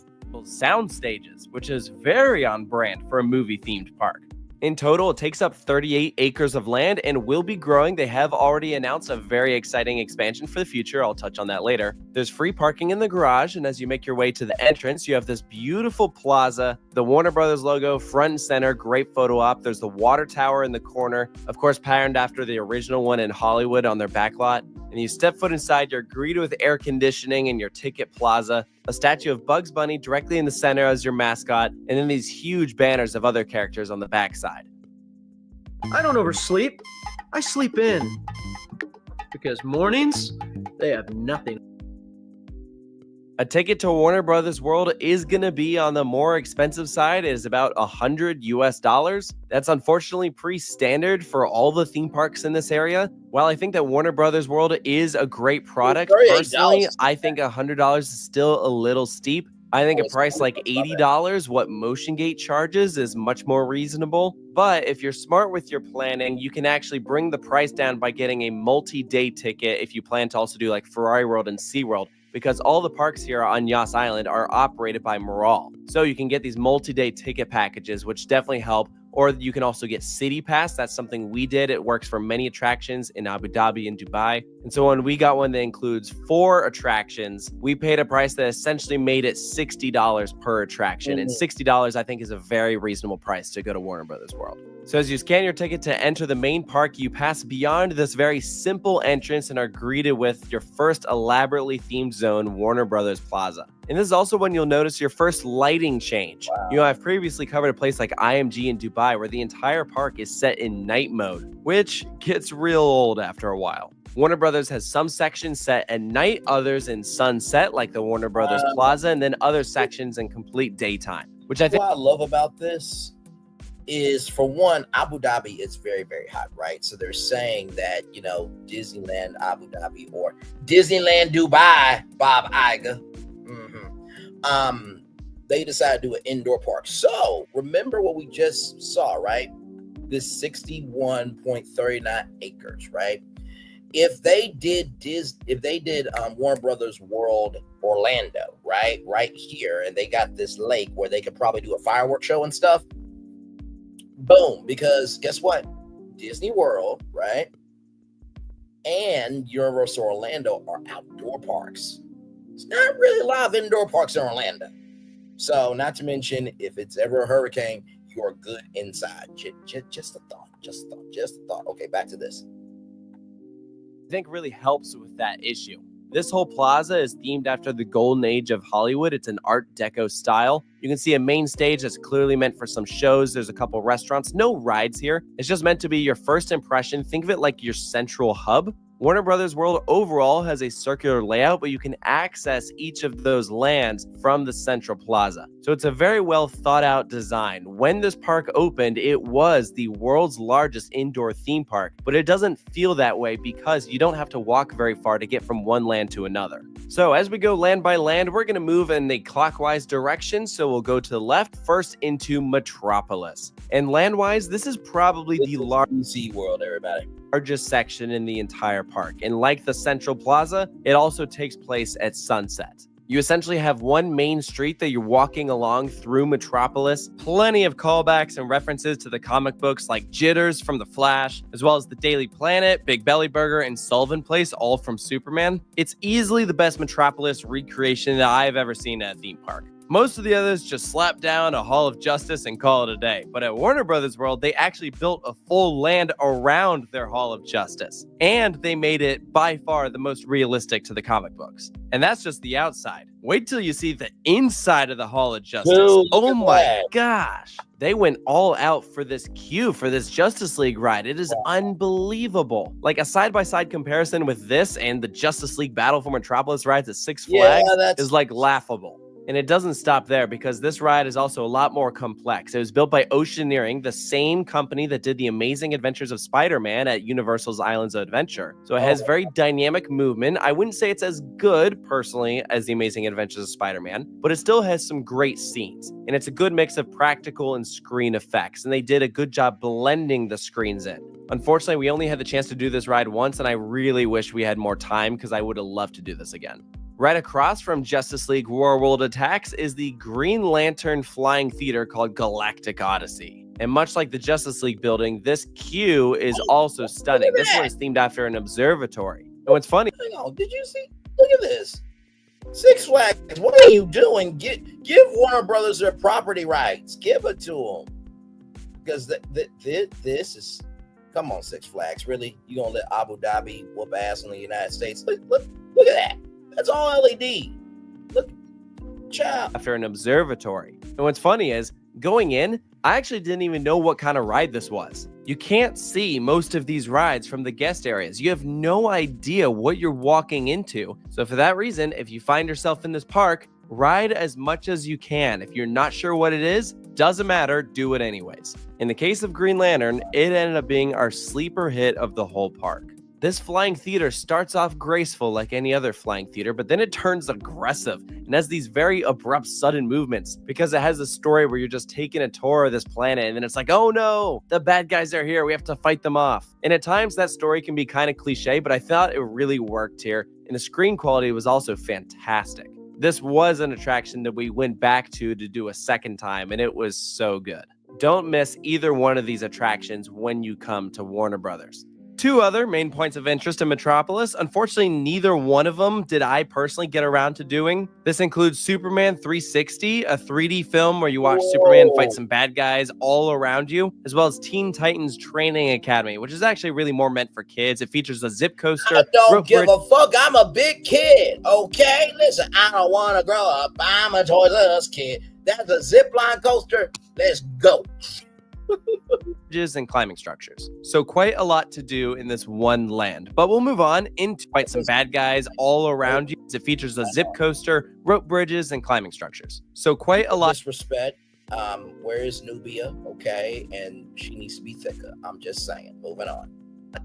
Sound stages, which is very on brand for a movie-themed park. In total, it takes up 38 acres of land and will be growing. They have already announced a very exciting expansion for the future. I'll touch on that later. There's free parking in the garage, and as you make your way to the entrance, you have this beautiful plaza, the Warner Brothers logo front and center, great photo op. There's the water tower in the corner, of course, patterned after the original one in Hollywood on their backlot. And you step foot inside, you're greeted with air conditioning and your ticket plaza, a statue of Bugs Bunny directly in the center as your mascot, and then these huge banners of other characters on the backside.
I don't oversleep. I sleep in. Because mornings, they have nothing.
A ticket to Warner Brothers World is going to be on the more expensive side. It is about $100 US. That's unfortunately pretty standard for all the theme parks in this area. While I think that Warner Brothers World is a great product, personally, I think $100 is still a little steep. I think a price like $80, what Motion Gate charges, is much more reasonable. But if you're smart with your planning, you can actually bring the price down by getting a multi-day ticket if you plan to also do like Ferrari World and SeaWorld, because all the parks here on Yas Island are operated by Moral. So you can get these multi-day ticket packages, which definitely help. Or you can also get City Pass. That's something we did. It works for many attractions in Abu Dhabi and Dubai. And so when we got one that includes 4 attractions, we paid a price that essentially made it $60 per attraction. And $60, I think, is a very reasonable price to go to Warner Brothers World. So as you scan your ticket to enter the main park, you pass beyond this very simple entrance and are greeted with your first elaborately themed zone, Warner Brothers Plaza. And this is also when you'll notice your first lighting change.
Wow.
You know, I've previously covered a place like IMG in Dubai where the entire park is set in night mode, which gets real old after a while. Warner Brothers has some sections set at night, others in sunset, like the Warner Brothers Plaza, and then other sections in complete daytime, which I think
what I love about this is, for one, Abu Dhabi is very, very hot, right? So they're saying that, you know, Disneyland Abu Dhabi or Disneyland Dubai, Bob Iger, they decided to do an indoor park. So remember what we just saw, right? This 61.39 acres, right? If they did Warner Brothers World Orlando, right here, and they got this lake where they could probably do a fireworks show and stuff, boom, because guess what? Disney World, right, and Universal Orlando are outdoor parks. It's not really a lot of indoor parks in Orlando. So, not to mention, if it's ever a hurricane, you're good inside. Just a thought. Okay, back to this.
I think really helps with that issue. This whole plaza is themed after the golden age of Hollywood. It's an Art Deco style. You can see a main stage that's clearly meant for some shows. There's a couple restaurants, no rides here. It's just meant to be your first impression. Think of it like your central hub. Warner Brothers World overall has a circular layout, but you can access each of those lands from the central plaza. So it's a very well thought out design. When this park opened, it was the world's largest indoor theme park, but it doesn't feel that way because you don't have to walk very far to get from one land to another. So as we go land by land, we're going to move in a clockwise direction. So we'll go to the left first into Metropolis. And land-wise, this is probably the largest
SeaWorld, everybody.
Largest section in the entire park. And like the Central Plaza, it also takes place at sunset. You essentially have one main street that you're walking along through Metropolis. Plenty of callbacks and references to the comic books like Jitters from The Flash, as well as the Daily Planet, Big Belly Burger, and Sullivan Place, all from Superman. It's easily the best Metropolis recreation that I've ever seen at a theme park. Most of the others just slap down a Hall of Justice and call it a day. But at Warner Brothers World, they actually built a full land around their Hall of Justice. And they made it by far the most realistic to the comic books. And that's just the outside. Wait till you see the inside of the Hall of Justice.
Dude,
oh my gosh. They went all out for this queue, for this Justice League ride. It is unbelievable. Like a side-by-side comparison with this and the Justice League Battle for Metropolis rides at Six Flags is like laughable. And it doesn't stop there because this ride is also a lot more complex. It was built by Oceaneering, the same company that did the Amazing Adventures of Spider-Man at Universal's Islands of Adventure. So it has very dynamic movement. I wouldn't say it's as good, personally, as the Amazing Adventures of Spider-Man, but it still has some great scenes. And it's a good mix of practical and screen effects. And they did a good job blending the screens in. Unfortunately, we only had the chance to do this ride once, and I really wish we had more time because I would have loved to do this again. Right across from Justice League War World Attacks is the Green Lantern Flying Theater called Galactic Odyssey. And much like the Justice League building, this queue is also stunning. This one is themed after an observatory. And what's funny...
Hang on, did you see? Look at this. Six Flags, what are you doing? Give Warner Brothers their property rights. Give it to them. Because this is... Come on, Six Flags. Really? You going to let Abu Dhabi whoop ass in the United States? Look at that. That's all LED. Look, child.
After an observatory. And what's funny is, going in, I actually didn't even know what kind of ride this was. You can't see most of these rides from the guest areas. You have no idea what you're walking into. So for that reason, if you find yourself in this park, ride as much as you can. If you're not sure what it is, doesn't matter, do it anyways. In the case of Green Lantern, it ended up being our sleeper hit of the whole park. This flying theater starts off graceful like any other flying theater, but then it turns aggressive and has these very abrupt, sudden movements because it has a story where you're just taking a tour of this planet and then it's like, oh no, the bad guys are here. We have to fight them off. And at times that story can be kind of cliche, but I thought it really worked here. And the screen quality was also fantastic. This was an attraction that we went back to do a second time, and it was so good. Don't miss either one of these attractions when you come to Warner Brothers. Two other main points of interest in Metropolis. Unfortunately, neither one of them did I personally get around to doing. This includes Superman 360, a 3D film where you watch Superman fight some bad guys all around you, as well as Teen Titans Training Academy, which is actually really more meant for kids. It features a zip coaster.
I don't give a fuck. I'm a big kid, okay? Listen, I don't want to grow up. I'm a Toys R Us kid. That's a zip line coaster. Let's go.
And climbing structures. So quite a lot to do in this one land, but we'll move on into fight some bad guys all around you. It features a zip coaster, rope bridges, and climbing structures. So quite a lot.
Disrespect. Where is Nubia? Okay, and she needs to be thicker. I'm just saying. Moving on.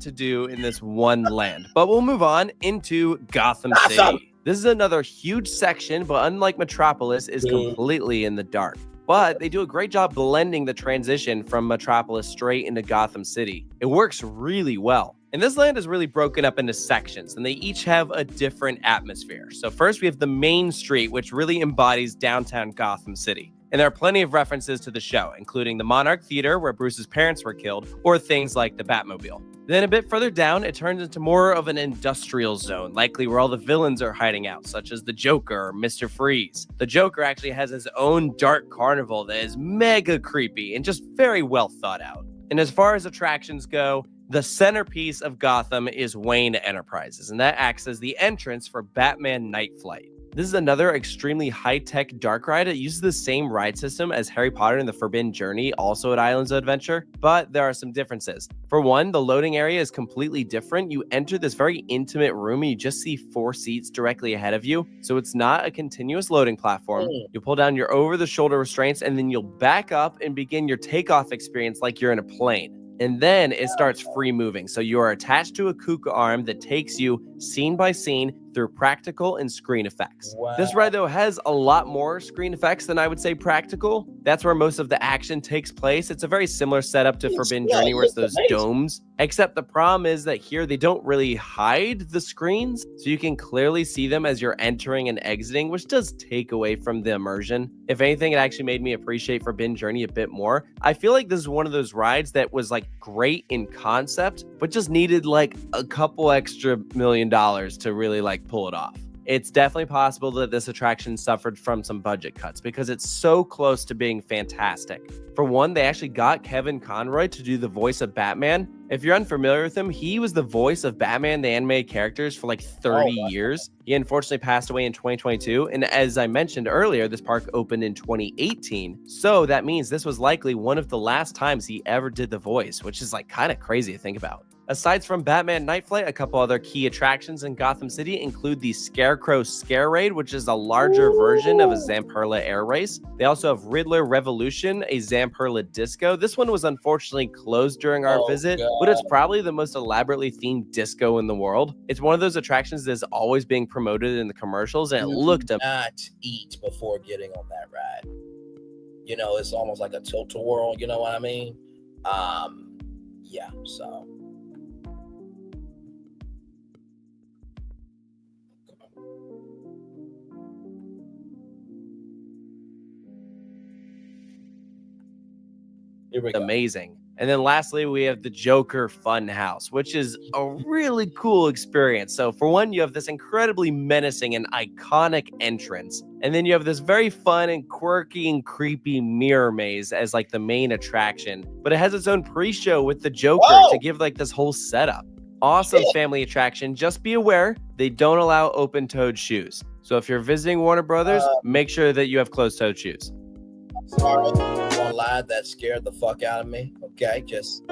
To do in this one land, but we'll move on into Gotham City. This is another huge section, but unlike Metropolis, is completely in the dark. But they do a great job blending the transition from Metropolis straight into Gotham City. It works really well. And this land is really broken up into sections, and they each have a different atmosphere. So first we have the main street, which really embodies downtown Gotham City. And there are plenty of references to the show, including the Monarch Theater, where Bruce's parents were killed, or things like the Batmobile. Then a bit further down, it turns into more of an industrial zone, likely where all the villains are hiding out, such as the Joker or Mr. Freeze. The Joker actually has his own dark carnival that is mega creepy and just very well thought out. And as far as attractions go, the centerpiece of Gotham is Wayne Enterprises, and that acts as the entrance for Batman Night Flight. This is another extremely high-tech dark ride. It uses the same ride system as Harry Potter and the Forbidden Journey, also at Islands of Adventure, but there are some differences. For one, the loading area is completely different. You enter this very intimate room and you just see 4 seats directly ahead of you, so it's not a continuous loading platform. You pull down your over-the-shoulder restraints and then you'll back up and begin your takeoff experience like you're in a plane. And then it starts free moving. So you are attached to a KUKA arm that takes you scene by scene through practical and screen effects. Wow. This ride, though, has a lot more screen effects than I would say practical. That's where most of the action takes place. It's a very similar setup to Forbidden Journey, where it's those domes. Except the problem is that here they don't really hide the screens, so you can clearly see them as you're entering and exiting, which does take away from the immersion. If anything, it actually made me appreciate Forbidden Journey a bit more. I feel like this is one of those rides that was like great in concept, but just needed like a couple extra $1 million to really like pull it off. It's definitely possible that this attraction suffered from some budget cuts because it's so close to being fantastic. For one, they actually got Kevin Conroy to do the voice of Batman. If you're unfamiliar with him, he was the voice of Batman, the animated characters, for like 30 years. He unfortunately passed away in 2022. And as I mentioned earlier, this park opened in 2018. So that means this was likely one of the last times he ever did the voice, which is like kind of crazy to think about. Aside from Batman Night Flight, a couple other key attractions in Gotham City include the Scarecrow Scare Raid, which is a larger version of a Zamperla air race. They also have Riddler Revolution, a Zamperla disco. This one was unfortunately closed during our visit, but it's probably the most elaborately themed disco in the world. It's one of those attractions that is always being promoted in the commercials, and it looked
up. Not eat before getting on that ride. You know, it's almost like a tilt-a-whirl, you know what I mean? Yeah, so...
amazing. And then lastly, we have the Joker Funhouse, which is a really cool experience. So for one, you have this incredibly menacing and iconic entrance. And then you have this very fun and quirky and creepy mirror maze as like the main attraction. But it has its own pre-show with the Joker to give like this whole setup. Awesome family attraction. Just be aware, they don't allow open-toed shoes. So if you're visiting Warner Brothers, make sure that you have closed-toed shoes.
Sorry, one lie that scared the fuck out of me. Okay, just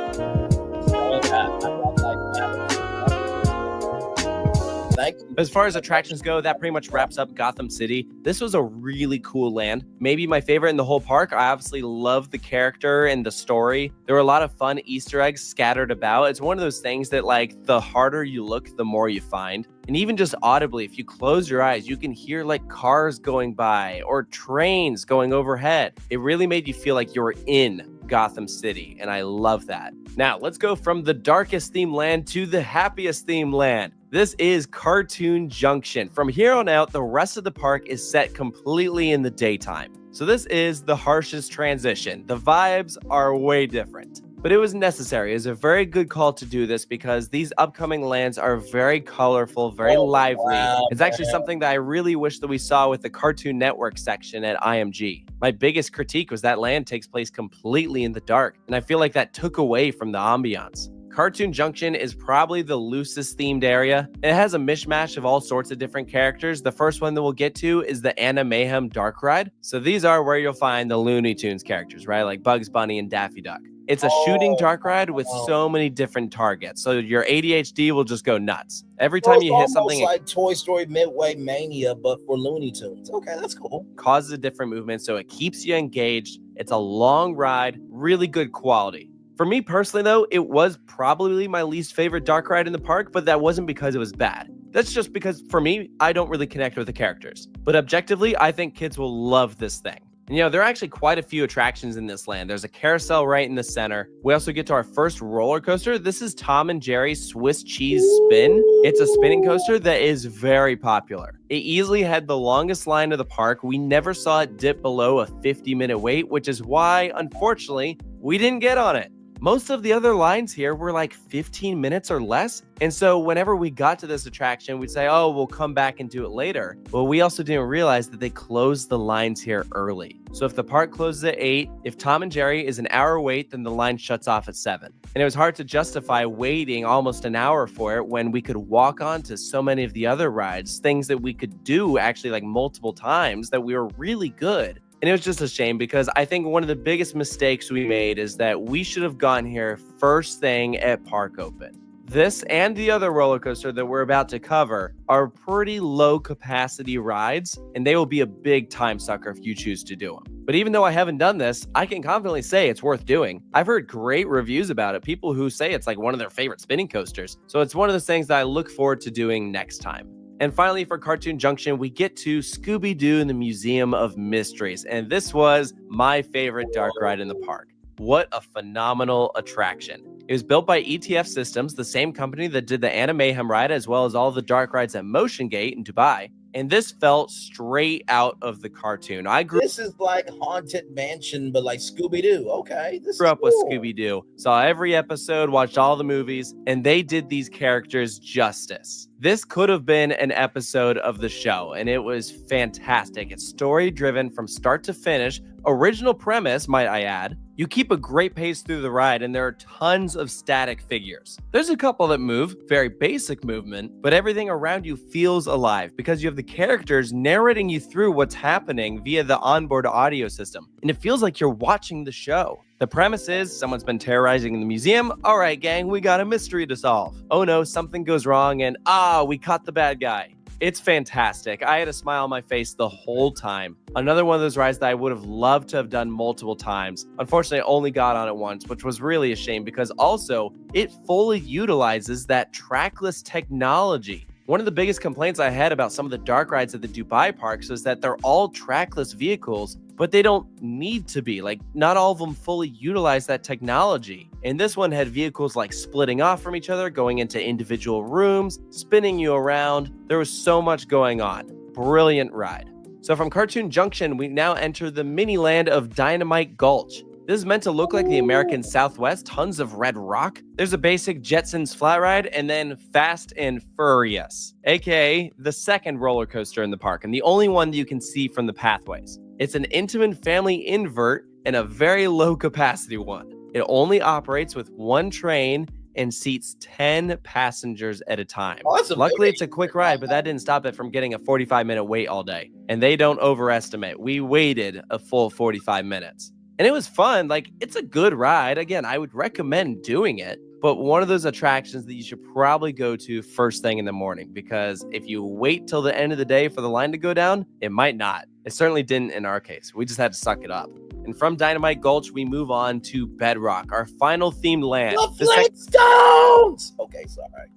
thank you.
As far as attractions go, that pretty much wraps up Gotham City. This was a really cool land. Maybe my favorite in the whole park. I obviously love the character and the story. There were a lot of fun Easter eggs scattered about. It's one of those things that like the harder you look, the more you find. And even just audibly, if you close your eyes, you can hear like cars going by or trains going overhead. It really made you feel like you were in Gotham City, and I love that. Now, let's go from the darkest theme land to the happiest theme land. This is Cartoon Junction. From here on out, the rest of the park is set completely in the daytime. So this is the harshest transition. The vibes are way different. but it was necessary. It was a very good call to do this because these upcoming lands are very colorful, very lively. It's actually something that I really wish that we saw with the Cartoon Network section at IMG. My biggest critique was that land takes place completely in the dark, and I feel like that took away from the ambiance. Cartoon Junction is probably the loosest themed area. It has a mishmash of all sorts of different characters. The first one that we'll get to is the Anna Mayhem Dark Ride. So these are where you'll find the Looney Tunes characters, right? Like Bugs Bunny and Daffy Duck. It's a shooting dark ride with so many different targets. So your ADHD will just go nuts. Every time you hit something,
like Toy Story Midway Mania, but for Looney Tunes. Okay, that's cool.
Causes a different movement, so it keeps you engaged. It's a long ride, really good quality. For me personally, though, it was probably my least favorite dark ride in the park, but that wasn't because it was bad. That's just because, for me, I don't really connect with the characters. But objectively, I think kids will love this thing. And, there are actually quite a few attractions in this land. There's a carousel right in the center. We also get to our first roller coaster. This is Tom and Jerry's Swiss Cheese Spin. It's a spinning coaster that is very popular. It easily had the longest line of the park. We never saw it dip below a 50-minute wait, which is why, unfortunately, we didn't get on it. Most of the other lines here were like 15 minutes or less. And so whenever we got to this attraction, we'd say, oh, we'll come back and do it later. Well, we also didn't realize that they closed the lines here early. So if the park closes at 8, if Tom and Jerry is an hour wait, then the line shuts off at 7. And it was hard to justify waiting almost an hour for it when we could walk on to so many of the other rides, things that we could do actually like multiple times that we were really good. And it was just a shame because I think one of the biggest mistakes we made is that we should have gone here first thing at park open. This and the other roller coaster that we're about to cover are pretty low capacity rides, and they will be a big time sucker if you choose to do them. But even though I haven't done this, I can confidently say it's worth doing. I've heard great reviews about it, people who say it's like one of their favorite spinning coasters. So it's one of those things that I look forward to doing next time. And finally, for Cartoon Junction, we get to Scooby-Doo and the Museum of Mysteries. And this was my favorite dark ride in the park. What a phenomenal attraction. It was built by ETF Systems, the same company that did the Anna Mayhem ride, as well as all the dark rides at Motion Gate in Dubai. And this felt straight out of the cartoon.
This is like Haunted Mansion, but like Scooby-Doo. Okay. This
grew up with Scooby-Doo. Saw every episode, watched all the movies, and they did these characters justice. This could have been an episode of the show, and it was fantastic. It's story-driven from start to finish. Original premise, might I add. You keep a great pace through the ride, and there are tons of static figures. There's a couple that move, very basic movement, but everything around you feels alive because you have the characters narrating you through what's happening via the onboard audio system, and it feels like you're watching the show. The premise is someone's been terrorizing the museum. All right, gang, we got a mystery to solve. Oh no, something goes wrong, and we caught the bad guy. It's fantastic. I had a smile on my face the whole time. Another one of those rides that I would have loved to have done multiple times. Unfortunately, I only got on it once, which was really a shame because also it fully utilizes that trackless technology. One of the biggest complaints I had about some of the dark rides at the Dubai parks is that they're all trackless vehicles, but they don't need to be. Like, not all of them fully utilize that technology. And this one had vehicles like splitting off from each other, going into individual rooms, spinning you around. There was so much going on. Brilliant ride. So from Cartoon Junction, we now enter the mini land of Dynamite Gulch. This is meant to look like the American Southwest, tons of red rock. There's a basic Jetsons flat ride, and then Fast and Furious, aka the second roller coaster in the park, and the only one that you can see from the pathways. It's an Intamin family invert and a very low capacity one. It only operates with one train and seats 10 passengers at a time. Luckily, it's a quick ride, but that didn't stop it from getting a 45-minute wait all day. And they don't overestimate. We waited a full 45 minutes. And it was fun. Like, it's a good ride. Again, I would recommend doing it. But one of those attractions that you should probably go to first thing in the morning, because if you wait till the end of the day for the line to go down, it might not. It certainly didn't in our case. We just had to suck it up. And from Dynamite Gulch, we move on to Bedrock, our final themed land.
The Flintstones! Okay, sorry.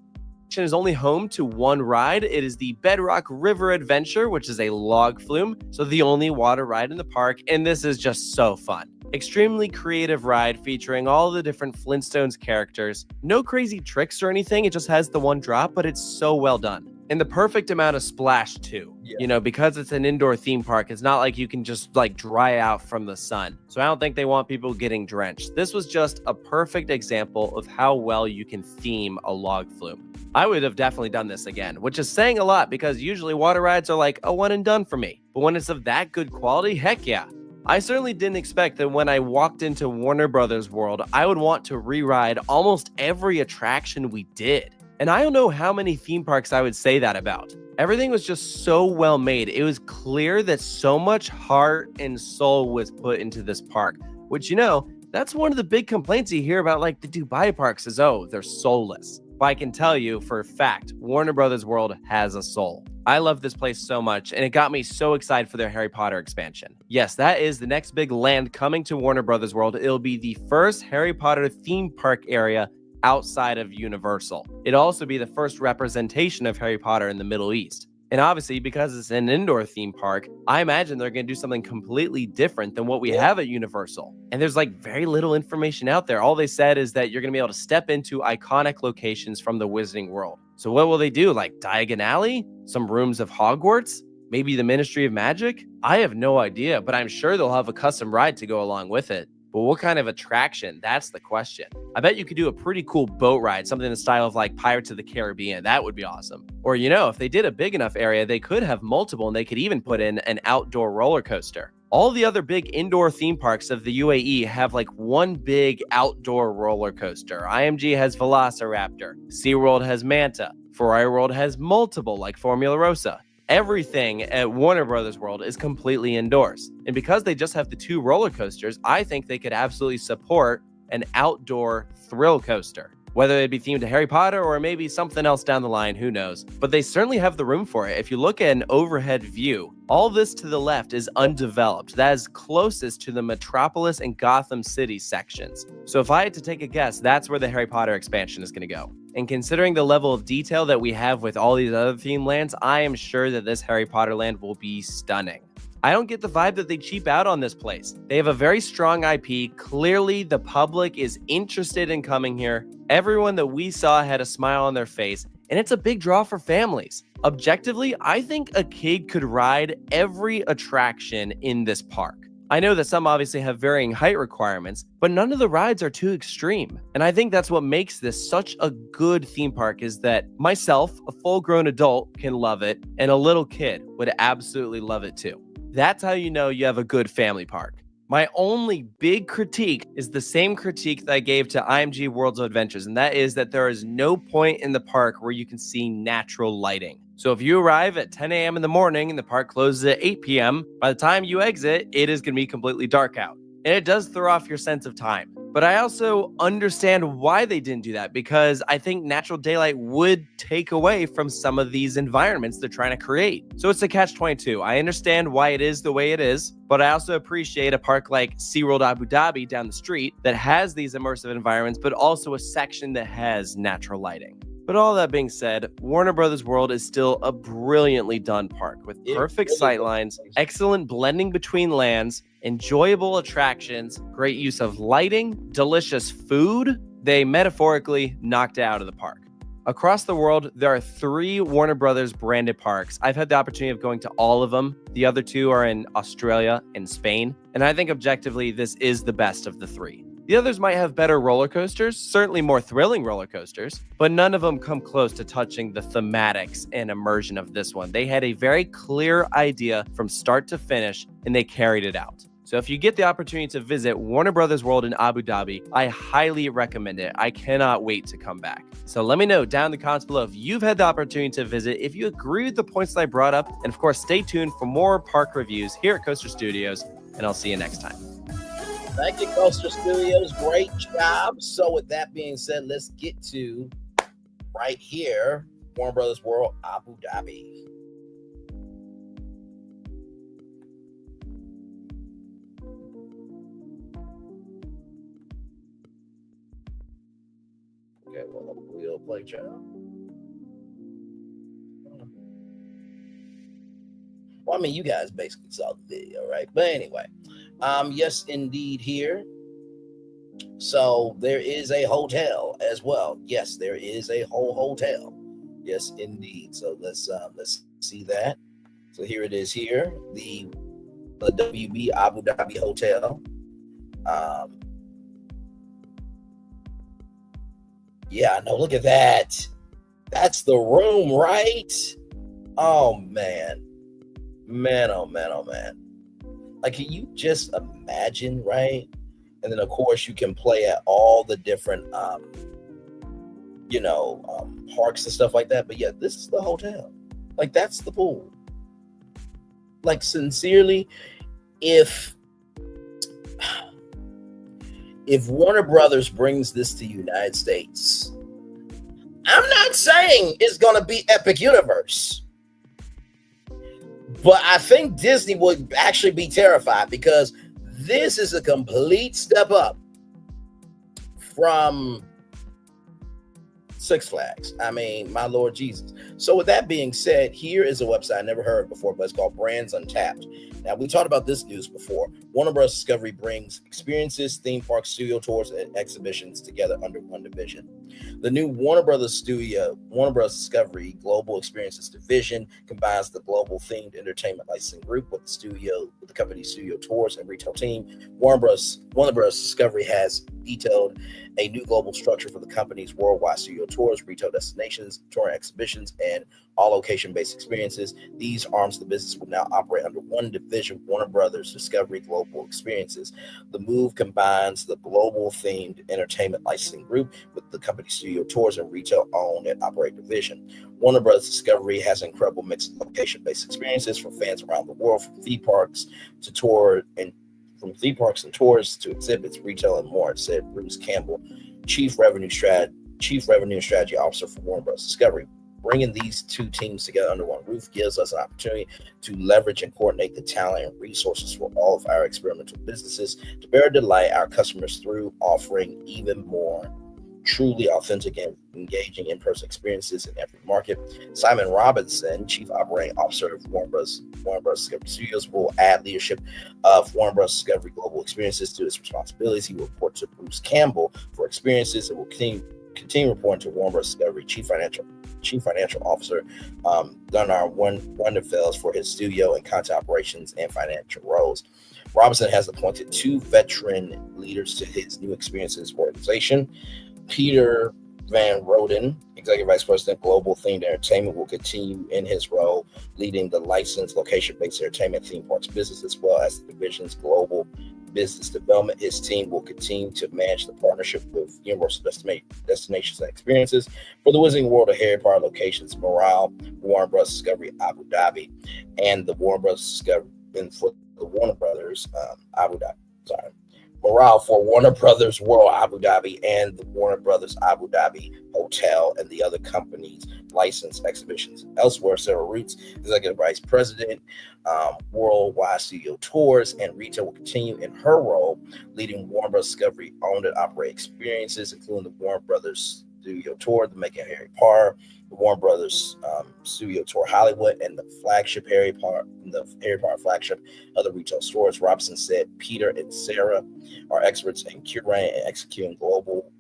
Is only home to one ride. It is the Bedrock River Adventure, which is a log flume, so the only water ride in the park, and this is just so fun. Extremely creative ride featuring all the different Flintstones characters. No crazy tricks or anything, it just has the one drop, but it's so well done. And the perfect amount of splash too. You know, because it's an indoor theme park, it's not like you can just like dry out from the sun. So I don't think they want people getting drenched. This was just a perfect example of how well you can theme a log flume. I would have definitely done this again, which is saying a lot because usually water rides are like a one and done for me. But when it's of that good quality, heck yeah. I certainly didn't expect that when I walked into Warner Brothers World, I would want to re-ride almost every attraction we did. And I don't know how many theme parks I would say that about. Everything was just so well made. It was clear that so much heart and soul was put into this park, which, you know, that's one of the big complaints you hear about like the Dubai parks is, oh, they're soulless. But I can tell you for a fact, Warner Brothers World has a soul. I love this place so much, and it got me so excited for their Harry Potter expansion. Yes, that is the next big land coming to Warner Brothers World. It'll be the first Harry Potter theme park area outside of Universal. It'll also be the first representation of Harry Potter in the Middle East. And obviously, because it's an indoor theme park, I imagine they're going to do something completely different than what we have at Universal. And there's like very little information out there. All they said is that you're going to be able to step into iconic locations from the Wizarding World. So what will they do? Like Diagon Alley? Some rooms of Hogwarts? Maybe the Ministry of Magic? I have no idea, but I'm sure they'll have a custom ride to go along with it. But what kind of attraction? That's the question. I bet you could do a pretty cool boat ride, something in the style of like Pirates of the Caribbean. That would be awesome. Or, you know, if they did a big enough area, they could have multiple and they could even put in an outdoor roller coaster. All the other big indoor theme parks of the UAE have like one big outdoor roller coaster. IMG has Velociraptor. SeaWorld has Manta. Ferrari World has multiple like Formula Rossa. Everything at Warner Brothers World is completely indoors. And because they just have the two roller coasters, I think they could absolutely support an outdoor thrill coaster. Whether it'd be themed to Harry Potter or maybe something else down the line, who knows? But they certainly have the room for it. If you look at an overhead view, all this to the left is undeveloped. That is closest to the Metropolis and Gotham City sections. So if I had to take a guess, that's where the Harry Potter expansion is going to go. And considering the level of detail that we have with all these other theme lands, I am sure that this Harry Potter land will be stunning. I don't get the vibe that they cheap out on this place. They have a very strong IP. Clearly, the public is interested in coming here. Everyone that we saw had a smile on their face, and it's a big draw for families. Objectively, I think a kid could ride every attraction in this park. I know that some obviously have varying height requirements, but none of the rides are too extreme. And I think that's what makes this such a good theme park is that myself, a full-grown adult, can love it, and a little kid would absolutely love it too. That's how you know you have a good family park. My only big critique is the same critique that I gave to IMG Worlds of Adventures, and that is that there is no point in the park where you can see natural lighting. So if you arrive at 10 a.m. in the morning and the park closes at 8 p.m., by the time you exit, it is going to be completely dark out. And it does throw off your sense of time. But I also understand why they didn't do that, because I think natural daylight would take away from some of these environments they're trying to create. So it's a catch-22. I understand why it is the way it is, but I also appreciate a park like SeaWorld Abu Dhabi down the street that has these immersive environments, but also a section that has natural lighting. But all that being said, Warner Brothers World is still a brilliantly done park with perfect sightlines, excellent blending between lands, enjoyable attractions, great use of lighting, delicious food. They metaphorically knocked it out of the park. Across the world, there are 3 Warner Brothers branded parks. I've had the opportunity of going to all of them. The other 2 are in Australia and Spain. And I think objectively, this is the best of the 3. The others might have better roller coasters, certainly more thrilling roller coasters, but none of them come close to touching the thematics and immersion of this one. They had a very clear idea from start to finish, and they carried it out. So if you get the opportunity to visit Warner Brothers World in Abu Dhabi, I highly recommend it. I cannot wait to come back. So let me know down in the comments below if you've had the opportunity to visit, if you agree with the points that I brought up, and of course, stay tuned for more park reviews here at Coaster Studios, and I'll see you next time.
Thank you, Coaster Studios. Great job. So with that being said, let's get to right here, Warner Brothers World, Abu Dhabi. Okay, well, we'll play child. Well, I mean, you guys basically saw the video, right? But anyway, yes, indeed, here. So there is a hotel as well. Yes, there is a whole hotel. Yes, indeed. So let's see that. So here it is here, the WB Abu Dhabi Hotel. Yeah, I know. Look at that. That's the room, right? Oh man. Man, oh man, oh man. Like, can you just imagine, right? And then of course you can play at all the different parks and stuff like that. But yeah, this is the hotel. Like, that's the pool. Like, sincerely, if Warner Brothers brings this to the United States, I'm not saying it's going to be Epic Universe, but I think Disney would actually be terrified, because this is a complete step up from Six Flags. I mean, my Lord Jesus. So with that being said, here is a website I never heard of before, but it's called Brands Untapped. Now, we talked about this news before. Warner Bros. Discovery brings experiences, theme parks, studio tours, and exhibitions together under one division. The new Warner Bros. Discovery Global Experiences division combines the global themed entertainment licensing group with the company's studio tours and retail team. Warner Bros. Discovery has detailed a new global structure for the company's worldwide studio tours, retail destinations, touring exhibitions, and all location-based experiences. These arms of the business will now operate under one division, Warner Brothers Discovery Global Experiences. The move combines the global themed entertainment licensing group with the company's studio tours and retail owned and operated division. Warner Brothers Discovery has an incredible mix of location-based experiences for fans around the world, from theme parks and tours to exhibits, retail, and more, said Bruce Campbell, Chief Revenue Strategy Officer for Warner Bros. Discovery. Bringing these two teams together under one roof gives us an opportunity to leverage and coordinate the talent and resources for all of our experimental businesses to better delight our customers through offering even more truly authentic and engaging in-person experiences in every market. Simon Robinson, Chief Operating Officer of Warner Bros. Discovery Studios, will add leadership of Warner Bros. Discovery Global Experiences to his responsibilities. He will report to Bruce Campbell for experiences and will continue reporting to Warner Bros. Discovery Chief Financial Officer Gunnar Wonderfeld for his studio and content operations and financial roles. Robinson has appointed two veteran leaders to his new experiences organization. Peter Van Roden, Executive Vice President, Global Themed Entertainment, will continue in his role leading the licensed location-based entertainment theme parks business, as well as the division's global business development. His team will continue to manage the partnership with Universal Destinations and Experiences for the Wizarding World of Harry Potter locations, Morale, Warner Bros. Discovery Abu Dhabi, and the Warner Bros. Discovery, and for the Warner Brothers Morale for Warner Brothers World Abu Dhabi and the Warner Brothers Abu Dhabi Hotel and the other companies' licensed exhibitions. Elsewhere, Sarah Roots, Executive Vice President, Worldwide Studio Tours and Retail, will continue in her role leading Warner Bros. Discovery owned and operated experiences, including the Warner Brothers Studio Tour, the Making Harry Potter, the Warner Brothers Studio Tour Hollywood, and the Harry Potter flagship, other retail stores. Robinson said Peter and Sarah are experts in curating and executing global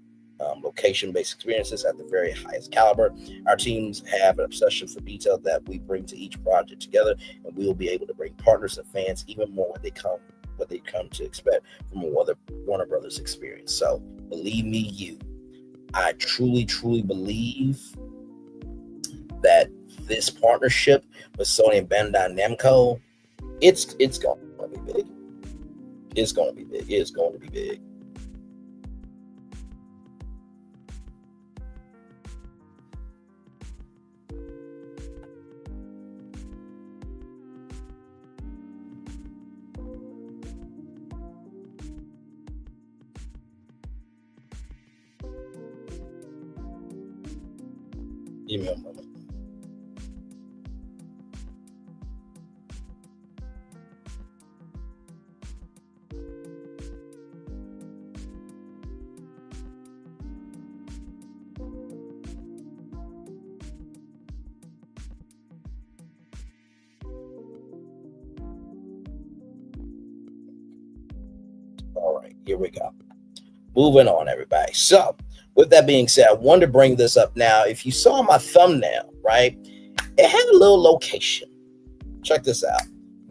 location-based experiences at the very highest caliber. Our teams have an obsession for detail that we bring to each project together, and we will be able to bring partners and fans even more what they come to expect from a Warner Brothers experience. So believe me, I truly believe that this partnership with Sony and Bandai Namco, it's going to be big. It's going to be big. It's going to be big. Give me a moment. All right, here we go. Moving on, everybody. So with that being said, I wanted to bring this up now. If you saw my thumbnail, right, it had a little location. Check this out.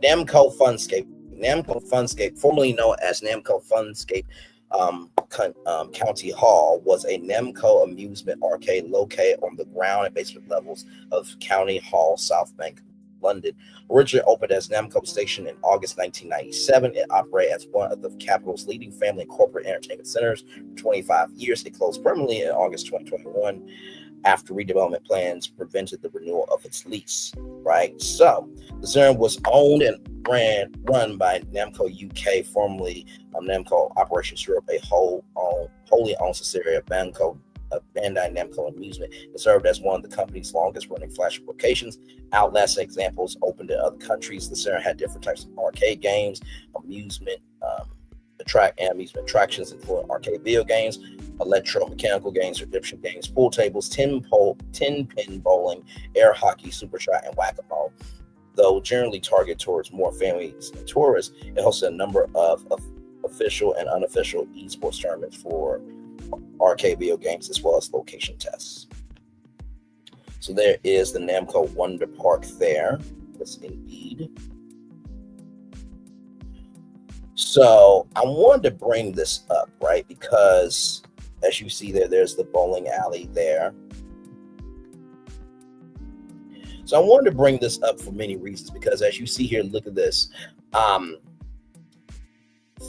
Namco Funscape. Namco Funscape, formerly known as Namco Funscape County Hall, was a Namco amusement arcade located on the ground and basement levels of County Hall, South Bank, London. Originally opened as Namco Station in August 1997, it operated as one of the capital's leading family and corporate entertainment centers for 25 years. It closed permanently in August 2021 after redevelopment plans prevented the renewal of its lease, right? So the center was owned and run by Namco UK, formerly Namco Operations Europe, a wholly owned subsidiary of Bandai Namco Amusement. It served as one of the company's longest running flagship locations. Outlets and examples opened in other countries. The center had different types of arcade games, amusement attractions, including arcade video games, electromechanical games, redemption games, pool tables, 10-pin bowling, air hockey, super shot, and whack-a-mole. Though generally targeted towards more families and tourists, it hosted a number of official and unofficial esports tournaments for arcade video games, as well as location tests. So there is the Namco Wonder Park there. Yes, indeed. So I wanted to bring this up, right? Because as you see there, there's the bowling alley there. So I wanted to bring this up for many reasons, because as you see here, look at this.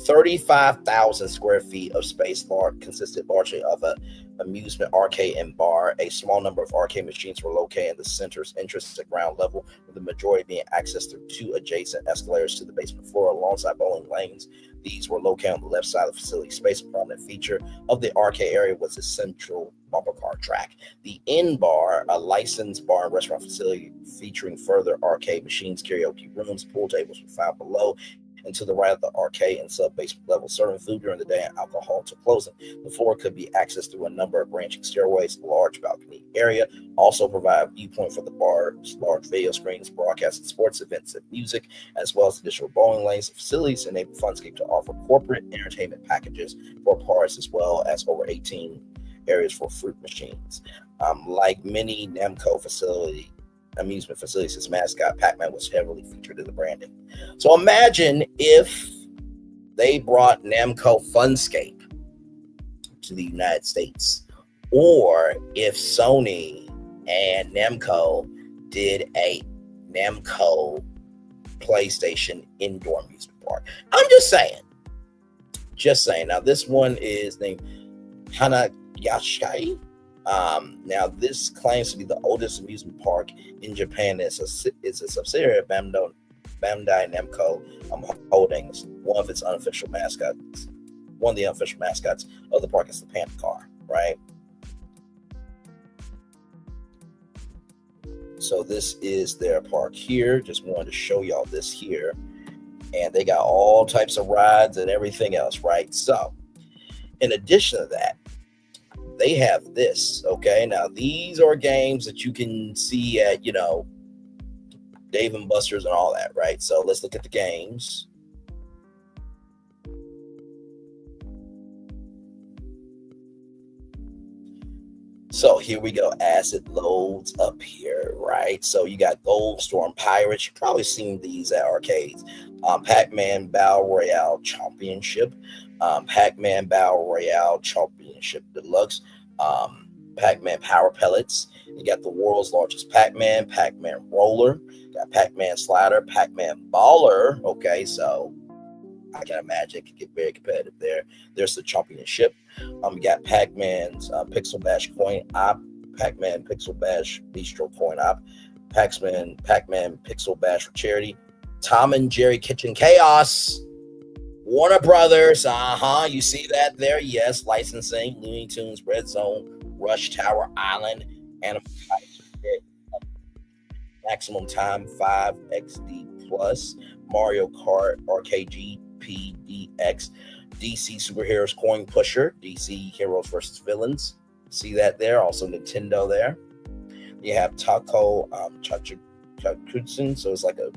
35,000 square feet of space consisted largely of an amusement arcade and bar. A small number of arcade machines were located in the center's entrance at ground level, with the majority being accessed through two adjacent escalators to the basement floor alongside bowling lanes. These were located on the left side of the facility space. A prominent feature of the arcade area was the central bumper car track. The Inn Bar, a licensed bar and restaurant facility featuring further arcade machines, karaoke rooms, pool tables were found below and to the right of the arcade and sub-basement level, serving food during the day and alcohol until closing. The floor could be accessed through a number of branching stairways. A large balcony area also provide a viewpoint for the bar's large video screens, broadcasting sports events and music, as well as additional bowling lanes. The facilities enable Funscape to offer corporate entertainment packages for parties, as well as over 18 areas for fruit machines. Like many Namco amusement facilities, its mascot Pac-Man was heavily featured in the branding. So imagine if they brought Namco Funscape to the United States, or if Sony and Namco did a Namco PlayStation indoor amusement park. I'm just saying. Now this one is named Hanayashkai. Now this claims to be the oldest amusement park in Japan. It's a subsidiary of Bandai Namco Holdings. One of the unofficial mascots of the park is the Panda car, right? So this is their park here. Just wanted to show y'all this here. And they got all types of rides and everything else, right? So in addition to that, they have this, okay? Now, these are games that you can see at, Dave & Buster's and all that, right? So let's look at the games. So here we go as it loads up here, right? So you got Gold Storm Pirates. You've probably seen these at arcades. Pac-Man Battle Royale Championship. Pac-Man Battle Royale Championship Deluxe. Pac-Man Power Pellets. You got the world's largest Pac-Man, Pac-Man Roller. You got Pac-Man Slider, Pac-Man Baller. Okay, so I can imagine it could get very competitive there. There's the championship. You got Pac-Man's Pixel Bash Coin Op, Pac-Man Pixel Bash Bistro Coin Op, Pac-Man Pixel Bash for Charity, Tom and Jerry Kitchen Chaos, Warner Brothers. You see that there? Yes, licensing, Looney Tunes, Red Zone, Rush Tower Island, Animal Maximum Time 5XD Plus, Mario Kart Arcade PDX, DC Superheroes Coin Pusher, DC Heroes versus Villains. See that there? Also Nintendo there. You have Taco Chakutsun, so it's like a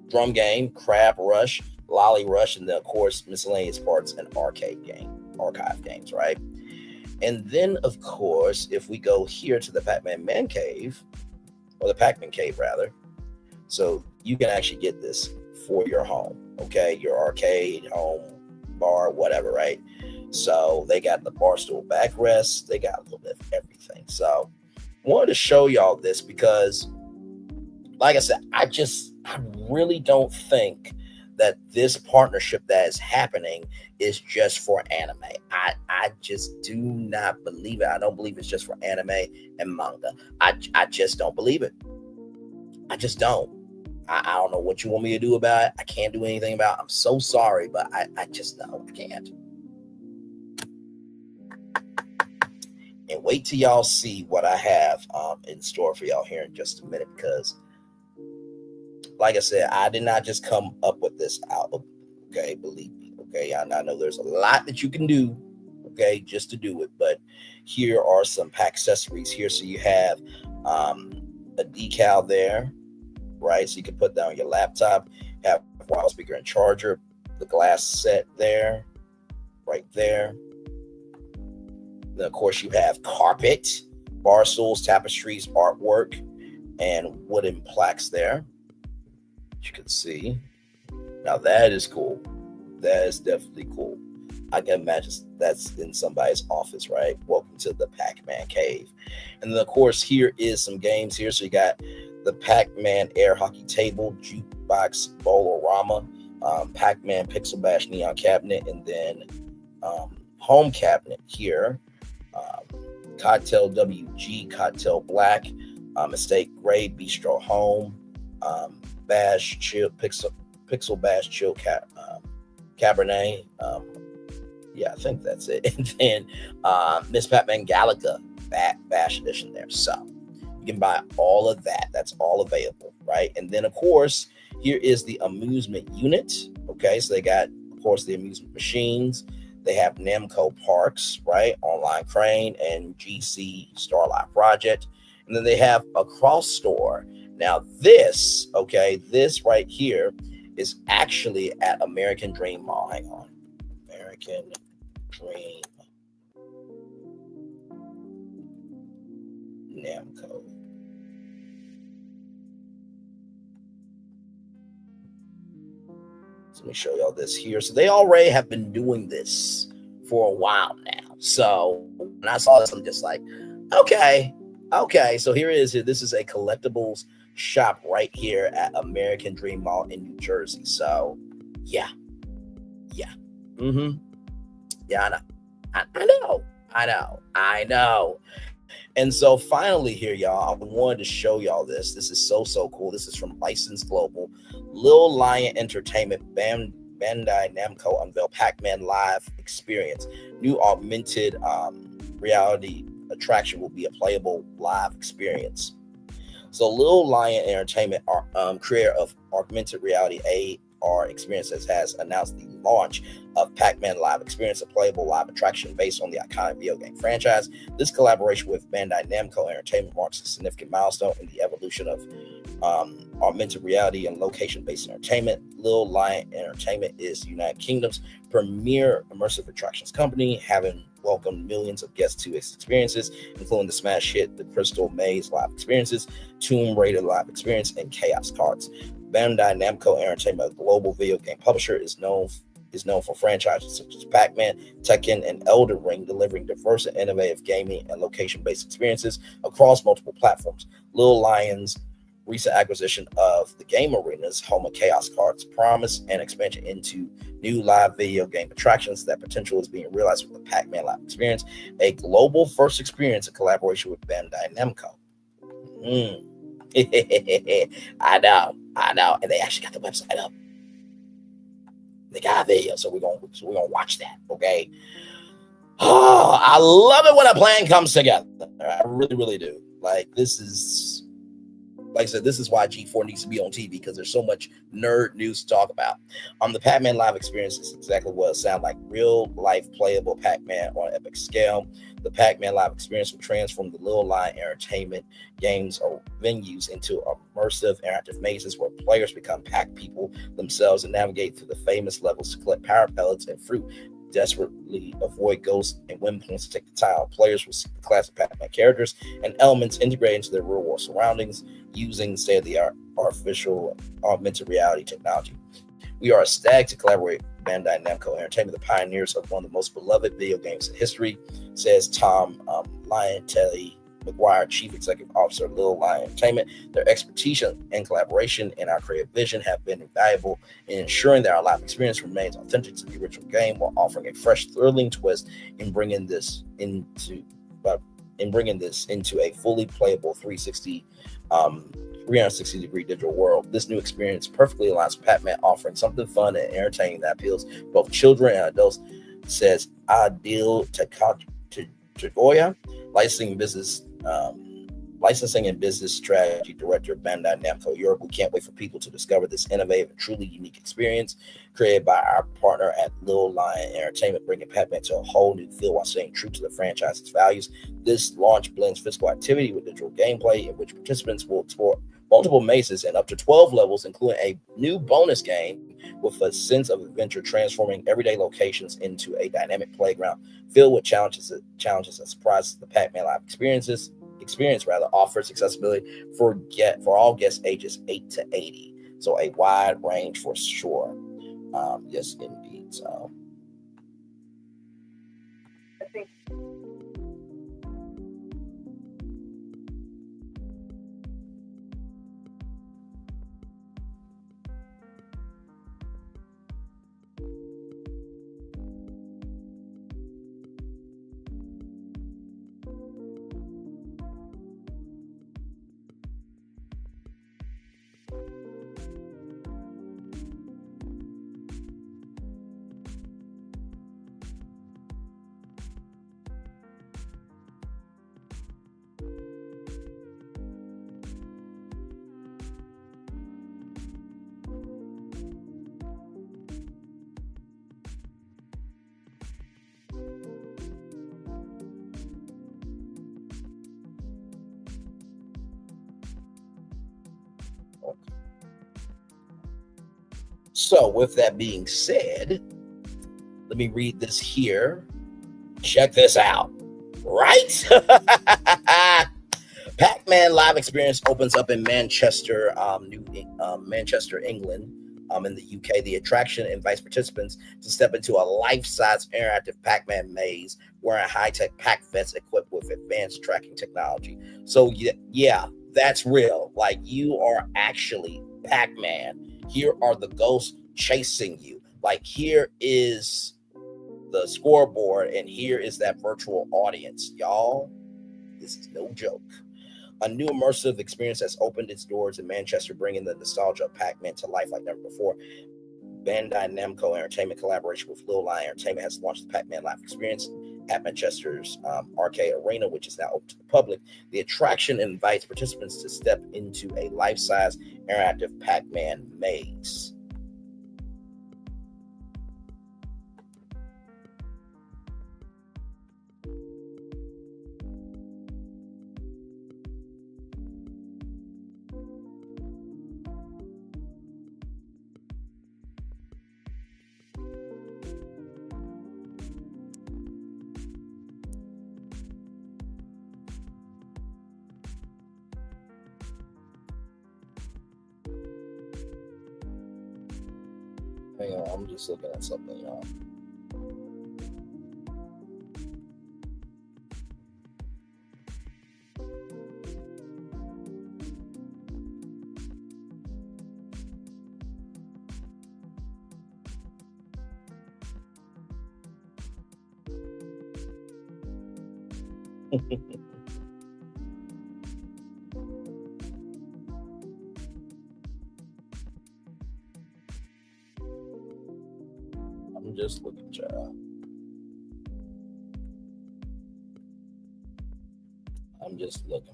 drum game, Crab Rush, Lolly Rush, and then of course miscellaneous parts and archive games, right? And then, of course, if we go here to the Pac-Man Man Cave, or the Pac-Man Cave, rather, so you can actually get this for your home, okay? Your arcade, home, bar, whatever, right? So they got the bar stool backrest. They got a little bit of everything. So I wanted to show y'all this because, like I said, I really don't think that this partnership that is happening is just for anime. I just do not believe it. I don't believe it's just for anime and manga. I just don't believe it. I just don't. I don't know what you want me to do about it. I can't do anything about it. I'm so sorry, but I just don't. I can't. And wait till y'all see what I have in store for y'all here in just a minute, because like I said, I did not just come up with this album, okay? Believe me, okay? I know there's a lot that you can do, okay, just to do it, but here are some pack accessories here. So you have a decal there, right? So you can put that on your laptop, have a wireless speaker and charger, the glass set there, right there. Then, of course, you have carpet, bar stools, tapestries, artwork, and wooden plaques there. You can see. Now that is cool. That is definitely cool. I can imagine that's in somebody's office, right? Welcome to the Pac-Man Cave. And then, of course, here is some games here. So you got the Pac-Man air hockey table, jukebox, Bolorama, Pac-Man Pixel Bash neon cabinet, and then home cabinet here. Cocktail WG, Cocktail Black, Mistake Gray, Bistro Home, Bash Chill, Pixel Bash Chill Cabernet. Yeah, I think that's it. And then Miss Pac-Man Galaga Bash Edition there. So you can buy all of that. That's all available, right? And then, of course, here is the amusement unit. Okay, so they got, of course, the amusement machines. They have Namco Parks, right? Online Crane and GC Starlight Project. And then they have a cross store. Now this, okay, this right here is actually at American Dream Mall. Hang on. American Dream Namco. So let me show y'all this here. So they already have been doing this for a while now. So when I saw this, I'm just like, okay. So here it is. This is a collectibles shop right here at American Dream Mall in New Jersey. So yeah. Yeah, I know. And so finally here, y'all, I wanted to show y'all this. This is so cool. This is from License Global. Lil Lion Entertainment, Bandai Namco unveil Pac-Man live experience. New augmented reality attraction will be a playable live experience. So Lil Lion Entertainment, creator of augmented reality AR experiences, has announced the launch of Pac-Man Live Experience, a playable live attraction based on the iconic video game franchise. This collaboration with Bandai Namco Entertainment marks a significant milestone in the evolution of augmented reality and location-based entertainment. Lil Lion Entertainment is the United Kingdom's premier immersive attractions company, having welcomed millions of guests to its experiences, including the smash hit The Crystal Maze Live Experiences, Tomb Raider Live Experience, and Chaos Cards. Bandai Namco Entertainment, a global video game publisher, is known for franchises such as Pac-Man, Tekken, and Elden Ring, delivering diverse and innovative gaming and location-based experiences across multiple platforms. Lil Lion's recent acquisition of the Game Arena's home of Chaos Cards promise and expansion into new live video game attractions. That potential is being realized with the Pac-Man Live Experience, a global first experience in collaboration with Bandai Namco. I know. And they actually got the website up. They got a video, so we're gonna watch that. Okay. Oh, I love it when a plan comes together. I really do. Like, this is, like I said, this is why G4 needs to be on TV, because there's so much nerd news to talk about. The Pac-Man Live Experience is exactly what it sounds like: real life playable Pac-Man on an epic scale. The Pac-Man Live Experience will transform the Lil Lion Entertainment games or venues into immersive interactive mazes where players become Pac people themselves and navigate through the famous levels to collect power pellets and fruit desperately avoid ghosts and win points to take the town. Players will see the classic Pac-Man characters and elements integrated into their real-world surroundings using state-of-the-art artificial augmented reality technology. We are ecstatic to collaborate with Bandai Namco Entertainment, the pioneers of one of the most beloved video games in history, says Tom Liontelli McGuire, Chief Executive Officer of Little Lion Entertainment. Their expertise and collaboration and our creative vision have been invaluable in ensuring that our live experience remains authentic to the original game while offering a fresh, thrilling twist in bringing this into a fully playable 360-degree digital world. This new experience perfectly aligns with Pac-Man, offering something fun and entertaining that appeals to both children and adults, says Adil Tagoya, licensing and business strategy director of Bandai Namco Europe. We can't wait for people to discover this innovative and truly unique experience created by our partner at Little Lion Entertainment, bringing Pac-Man to a whole new field while staying true to the franchise's values. This launch blends physical activity with digital gameplay, in which participants will explore multiple mazes and up to 12 levels, including a new bonus game with a sense of adventure, transforming everyday locations into a dynamic playground filled with challenges and surprises. The Pac-Man Live experience offers accessibility for all guests ages 8 to 80, so a wide range for sure. Yes, indeed. So I think so. With that being said, let me read this here. Check this out. Right? Pac-Man Live Experience opens up in Manchester, Manchester, England, in the UK. The attraction invites participants to step into a life-size interactive Pac-Man maze wearing high-tech Pac vests equipped with advanced tracking technology. So yeah, that's real. Like, you are actually Pac-Man. Here are the ghosts chasing you. Like, here is the scoreboard, and here is that virtual audience. Y'all, this is no joke. A new immersive experience has opened its doors in Manchester, bringing the nostalgia of Pac-Man to life like never before. Bandai Namco Entertainment collaboration with Little Lion Entertainment has launched the Pac-Man Live Experience at Manchester's Arcade Arena, which is now open to the public. The attraction invites participants to step into a life-size interactive Pac-Man maze. Hang on, I'm just looking at something, y'all. I'm just looking, child. I'm just looking.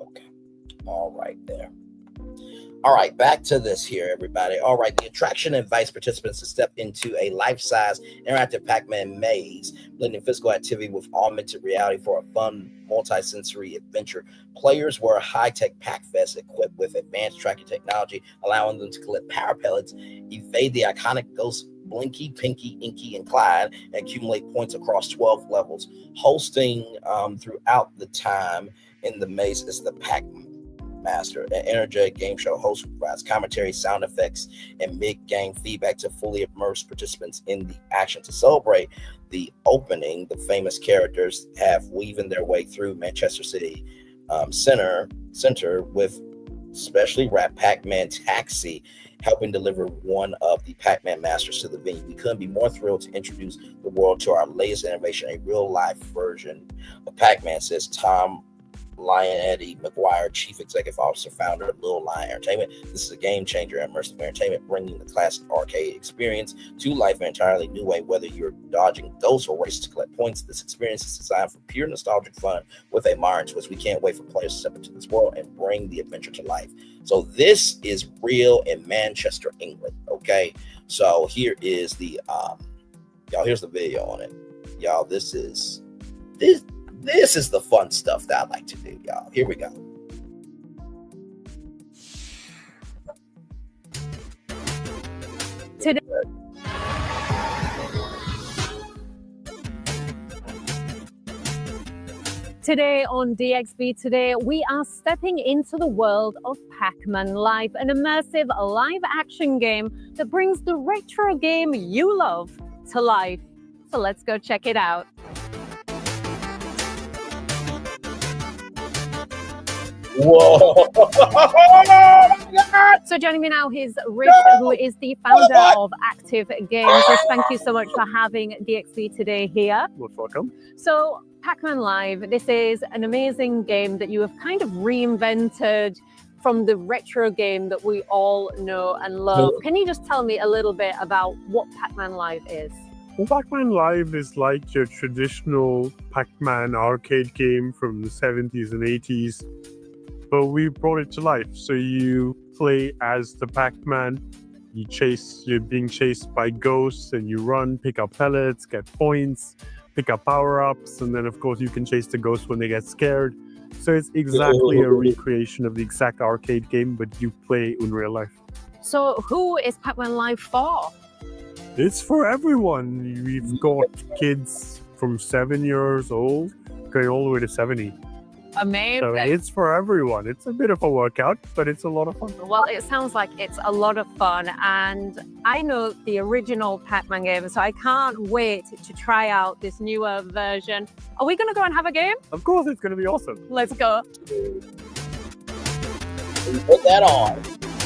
Okay. All right there. All right, back to this here, everybody. All right, the attraction invites participants to step into a life-size interactive Pac-Man maze, blending physical activity with augmented reality for a fun, multi-sensory adventure. Players wear high-tech pack vests equipped with advanced tracking technology, allowing them to collect power pellets, evade the iconic ghost Blinky, Pinky, Inky, and Clyde, and accumulate points across 12 levels. Hosting throughout the time in the maze is the Pac-Man Master, an energetic game show host who provides commentary, sound effects, and mid-game feedback to fully immerse participants in the action. To celebrate the opening, the famous characters have weaving their way through Manchester City Center with specially wrapped Pac-Man taxi, helping deliver one of the Pac-Man masters to the venue. We couldn't be more thrilled to introduce the world to our latest innovation, a real-life version of Pac-Man, says Tom Eddie McGuire, Chief Executive Officer, founder of Little Lion Entertainment. This is a game-changer in immersive entertainment, bringing the classic arcade experience to life in an entirely new way. Whether you're dodging ghosts or racing to collect points, this experience is designed for pure nostalgic fun with a modern twist. We can't wait for players to step into this world and bring the adventure to life. So this is real in Manchester, England. Okay, so here is the y'all. Here's the video on it, y'all. This is the fun stuff that I like to do, y'all. Here we go.
Today on DXB Today, we are stepping into the world of Pac-Man Live, an immersive live-action game that brings the retro game you love to life. So let's go check it out.
Whoa!
So joining me now is Rich, who is the founder of Active Games. Rich, thank you so much for having DXB Today here.
Most welcome.
So Pac-Man Live, this is an amazing game that you have kind of reinvented from the retro game that we all know and love. Can you just tell me a little bit about what Pac-Man Live is?
Well, Pac-Man Live is like your traditional Pac-Man arcade game from the 70s and 80s, but we brought it to life. So you play as the Pac-Man, you're being chased by ghosts, and you run, pick up pellets, get points, pick up power-ups, and then of course you can chase the ghosts when they get scared. So it's exactly a recreation of the exact arcade game, but you play in real life.
So who is Pac-Man Live for?
It's for everyone. We've got kids from 7 years old going all the way to 70.
Amazing.
So it's for everyone. It's a bit of a workout, but it's a lot of fun.
Well, it sounds like it's a lot of fun, and I know the original Pac-Man game, so I can't wait to try out this newer version. Are we going to go and have a game?
Of course, it's going to be awesome.
Let's go.
Put that on.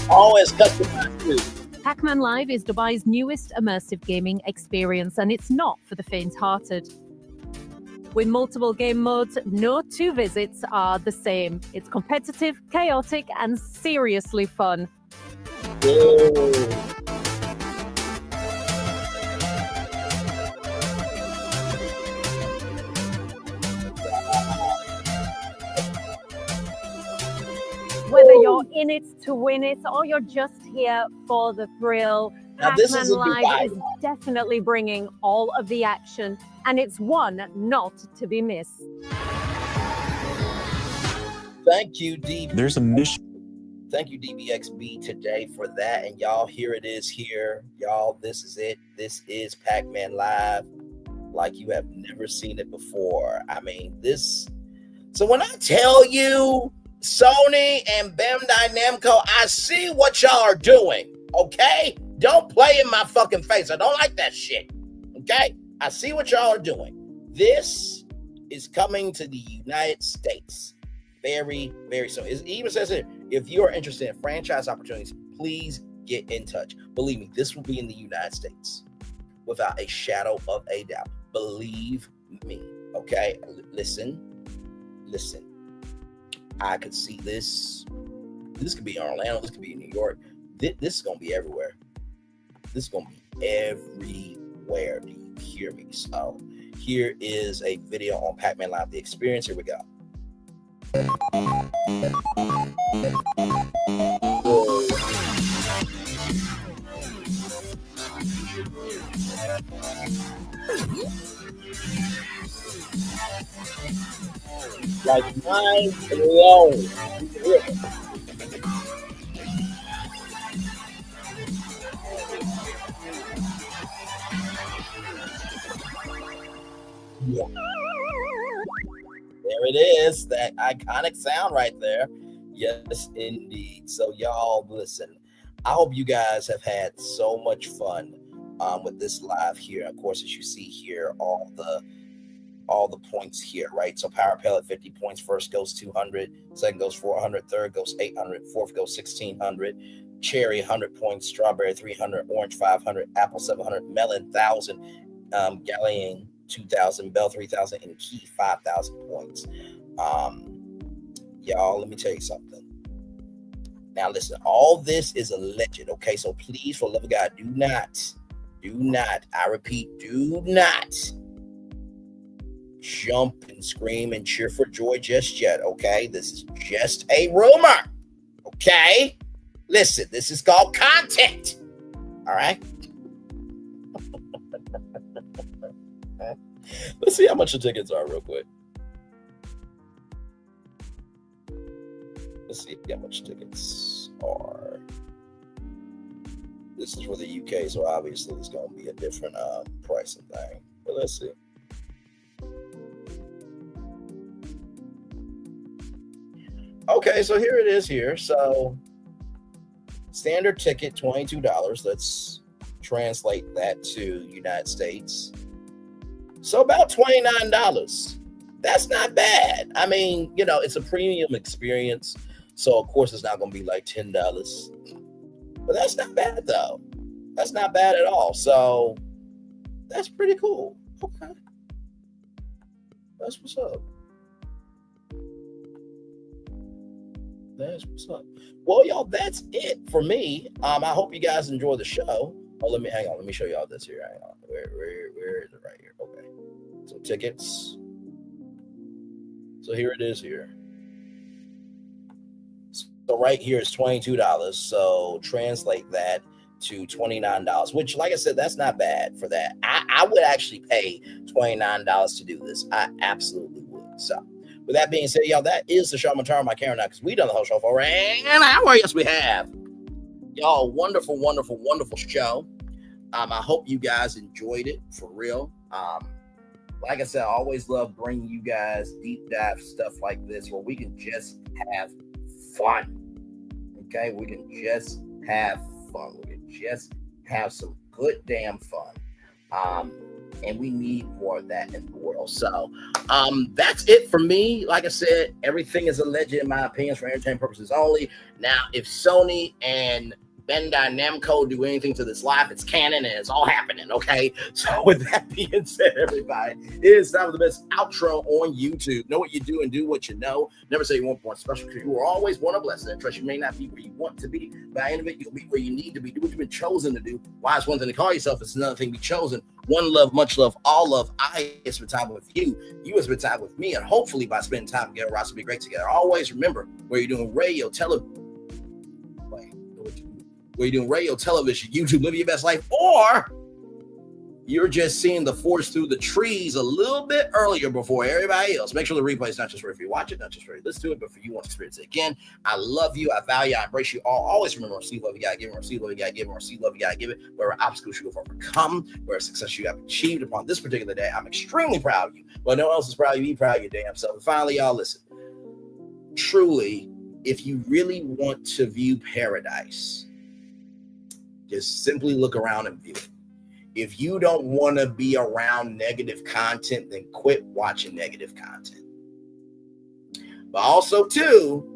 Always customized too.
Pac-Man Live is Dubai's newest immersive gaming experience, and it's not for the faint-hearted. With multiple game modes, no two visits are the same. It's competitive, chaotic, and seriously fun. Whether you're in it to win it or you're just here for the thrill, Pac-Man Live is definitely bringing all of the action, and it's one not to be missed.
Thank you, DB.
There's a mission.
Thank you, DBXB, today for that. And y'all, here it is here. Y'all, this is it. This is Pac-Man Live like you have never seen it before. I mean, this. So when I tell you Sony and Bandai Namco, I see what y'all are doing, okay? Don't play in my fucking face. I don't like that shit, okay? I see what y'all are doing. This is coming to the United States very, very soon. It even says here, if you are interested in franchise opportunities, please get in touch. Believe me, this will be in the United States without a shadow of a doubt. Believe me, okay? Listen. I could see this. This could be in Orlando. This could be in New York. This is going to be everywhere. This is going to be everywhere. Do you hear me? So here is a video on Pac-Man Live, the experience. Here we go. Like mind blown. Yeah. There it is, that iconic sound right there. Yes, indeed. So y'all, listen, I hope you guys have had so much fun with this live here. Of course, as you see here, all the points here, right? So Power Pellet 50 points, first goes 200, second goes 400, third goes 800, fourth goes 1600, Cherry 100 points, Strawberry 300, Orange 500, Apple 700, Melon 1000, Galleon 2,000, Bell 3,000, and Key 5,000 points. Y'all, let me tell you something. Now listen, all this is a legend, okay? So please, for the love of God, do not, I repeat, do not jump and scream and cheer for joy just yet, okay? This is just a rumor, okay? Listen, this is called content, all right? Let's see how much the tickets are real quick. Let's see how much tickets are. This is for the UK, so obviously it's going to be a different pricing thing. But let's see. Okay, so here it is here. So standard ticket, $22. Let's translate that to United States. So about $29. That's not bad. I mean, you know, it's a premium experience. So of course it's not going to be like $10. But that's not bad though. That's not bad at all. So that's pretty cool. Okay. That's what's up. That's what's up. Well, y'all, that's it for me. I hope you guys enjoy the show. Oh, let me show y'all this here. Hang on. Where is it? Right here. Okay. So tickets. So here it is here. So right here is $22. So translate that to $29, which, like I said, that's not bad for that. I would actually pay $29 to do this. I absolutely would. So with that being said, y'all, that is the show. I'm gonna turn my camera now because we done the whole show for an hour. Yes, we have. Y'all, wonderful, wonderful, wonderful show. I hope you guys enjoyed it for real. Like I said, I always love bringing you guys deep dive stuff like this where we can just have fun. Okay, we can just have fun. We can just have some good damn fun. And we need more of that in the world. So that's it for me. Like I said, everything is alleged in my opinion for entertainment purposes only. Now, if Sony and Bandai Namco do anything to this live, it's canon and it's all happening, okay? So with that being said, everybody, it is time for the best outro on YouTube. Know what you do and do what you know. Never say you want more special because you are always one of blessed. And trust you may not be where you want to be. By the end of it, you'll be where you need to be. Do what you've been chosen to do. Why it's one thing to call yourself, it's another thing to be chosen. One love, much love, all love. I have spent time with you. You have spent time with me. And hopefully by spending time together, we'll be great together. Always remember, where you're doing radio, television, YouTube, living your best life, or you're just seeing the forest through the trees a little bit earlier before everybody else. Make sure the replay is not just for you watch it, not just for you listen to it, but for you want to experience it again. I love you. I value. I embrace you all. Always remember, receive love you gotta give it, receive love you gotta give it, receive love you gotta give it. Where obstacles you have overcome, where success you have achieved upon this particular day, I'm extremely proud of you. But no one else is proud of you. Be proud of your damn self. And finally, y'all, listen. Truly, if you really want to view paradise, just simply look around and view it. If you don't want to be around negative content, then quit watching negative content. But also, too,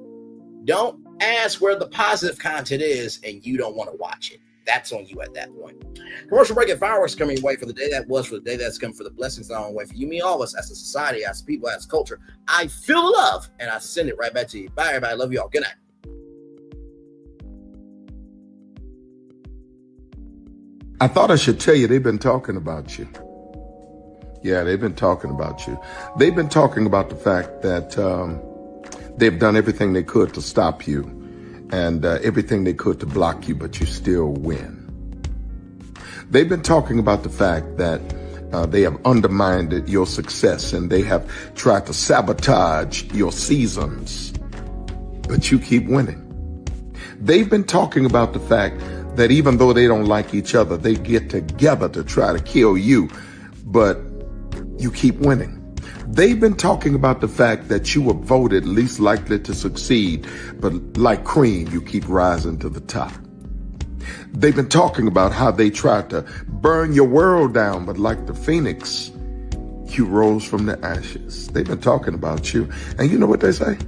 don't ask where the positive content is and you don't want to watch it. That's on you at that point. Commercial break and fireworks coming your way for the day that was, for the day that's coming, for the blessings that are on the way for you, me, all of us, as a society, as people, as culture. I feel the love and I send it right back to you. Bye, everybody. Love you all. Good night.
I thought I should tell you, they've been talking about you. Yeah, they've been talking about you. They've been talking about the fact that They've done everything they could to stop you and everything they could to block you, but you still win. They've been talking about the fact that they have undermined your success and they have tried to sabotage your seasons, but you keep winning. They've been talking about the fact that even though they don't like each other, they get together to try to kill you, but you keep winning. They've been talking about the fact that you were voted least likely to succeed, but like cream, you keep rising to the top. They've been talking about how they tried to burn your world down, but like the phoenix, you rose from the ashes. They've been talking about you. And you know what they say?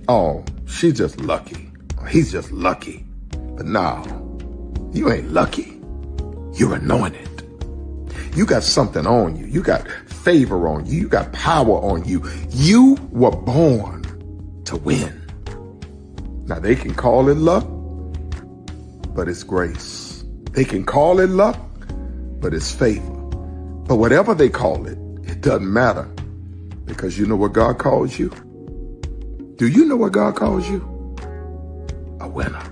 Oh, she's just lucky. He's just lucky. But no, you ain't lucky. You're anointed. You got something on you. You got favor on you. You got power on you. You were born to win. Now they can call it luck, but it's grace. They can call it luck, but it's favor. But whatever they call it, it doesn't matter, because you know what God calls you? Do you know what God calls you? A winner.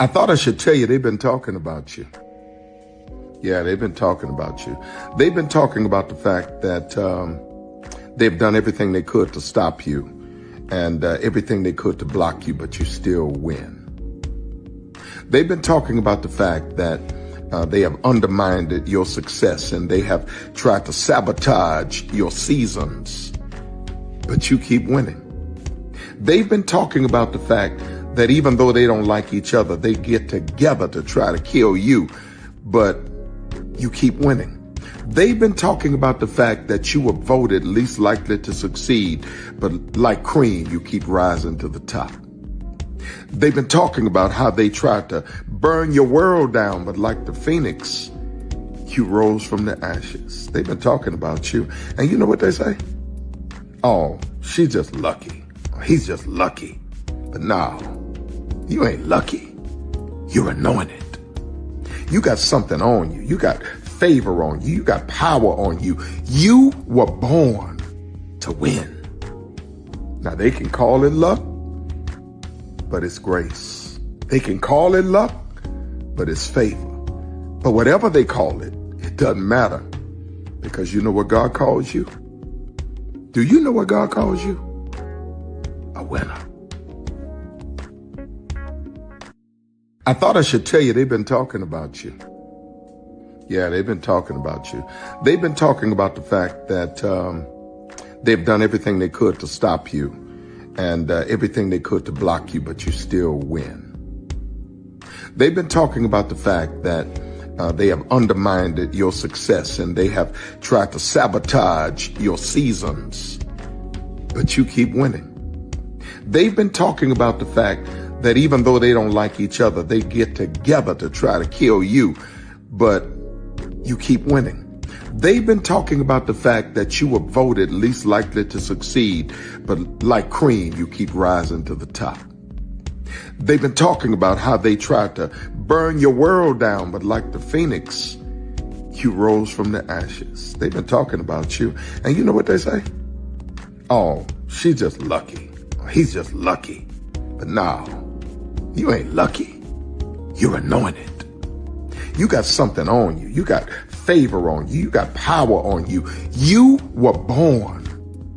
I thought I should tell you they've been talking about you. Yeah, they've been talking about you. They've been talking about the fact that they've done everything they could to stop you and everything they could to block you, but you still win. They've been talking about the fact that they have undermined your success and they have tried to sabotage your seasons, but you keep winning. They've been talking about the fact that even though they don't like each other, they get together to try to kill you, but you keep winning. They've been talking about the fact that you were voted least likely to succeed, but like cream, you keep rising to the top. They've been talking about how they tried to burn your world down, but like the phoenix, you rose from the ashes. They've been talking about you. And you know what they say? Oh, she's just lucky. He's just lucky. But no, you ain't lucky. You're anointed. You got something on you. You got favor on you. You got power on you. You were born to win. Now they can call it luck, but it's grace. They can call it luck, but it's favor. But whatever they call it, it doesn't matter, because you know what God calls you? Do you know what God calls you? A winner. I thought I should tell you they've been talking about you. Yeah, they've been talking about you. They've been talking about the fact that they've done everything they could to stop you and everything they could to block you, but you still win. They've been talking about the fact that they have undermined your success and they have tried to sabotage your seasons, but you keep winning. They've been talking about the fact that even though they don't like each other, they get together to try to kill you, but you keep winning. They've been talking about the fact that you were voted least likely to succeed, but like cream, you keep rising to the top. They've been talking about how they tried to burn your world down, but like the phoenix, you rose from the ashes. They've been talking about you. And you know what they say? Oh, she's just lucky. He's just lucky. But no, you ain't lucky. You're anointed. You got something on you. You got favor on you. You got power on you. You were born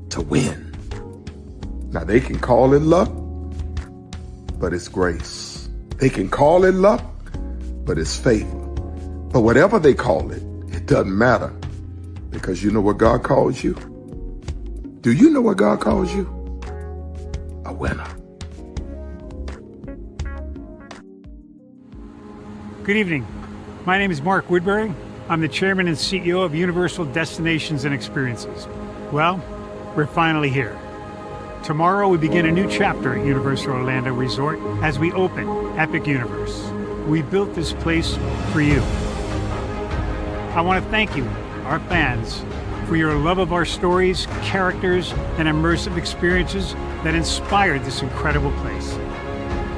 to win. Now they can call it luck, but it's grace. They can call it luck, but it's favor. But whatever they call it, it doesn't matter, because you know what God calls you? Do you know what God calls you? A winner.
Good evening. My name is Mark Woodbury. I'm the chairman and CEO of Universal Destinations and Experiences. Well, we're finally here. Tomorrow we begin a new chapter at Universal Orlando Resort as we open Epic Universe. We built this place for you. I want to thank you, our fans, for your love of our stories, characters, and immersive experiences that inspired this incredible place.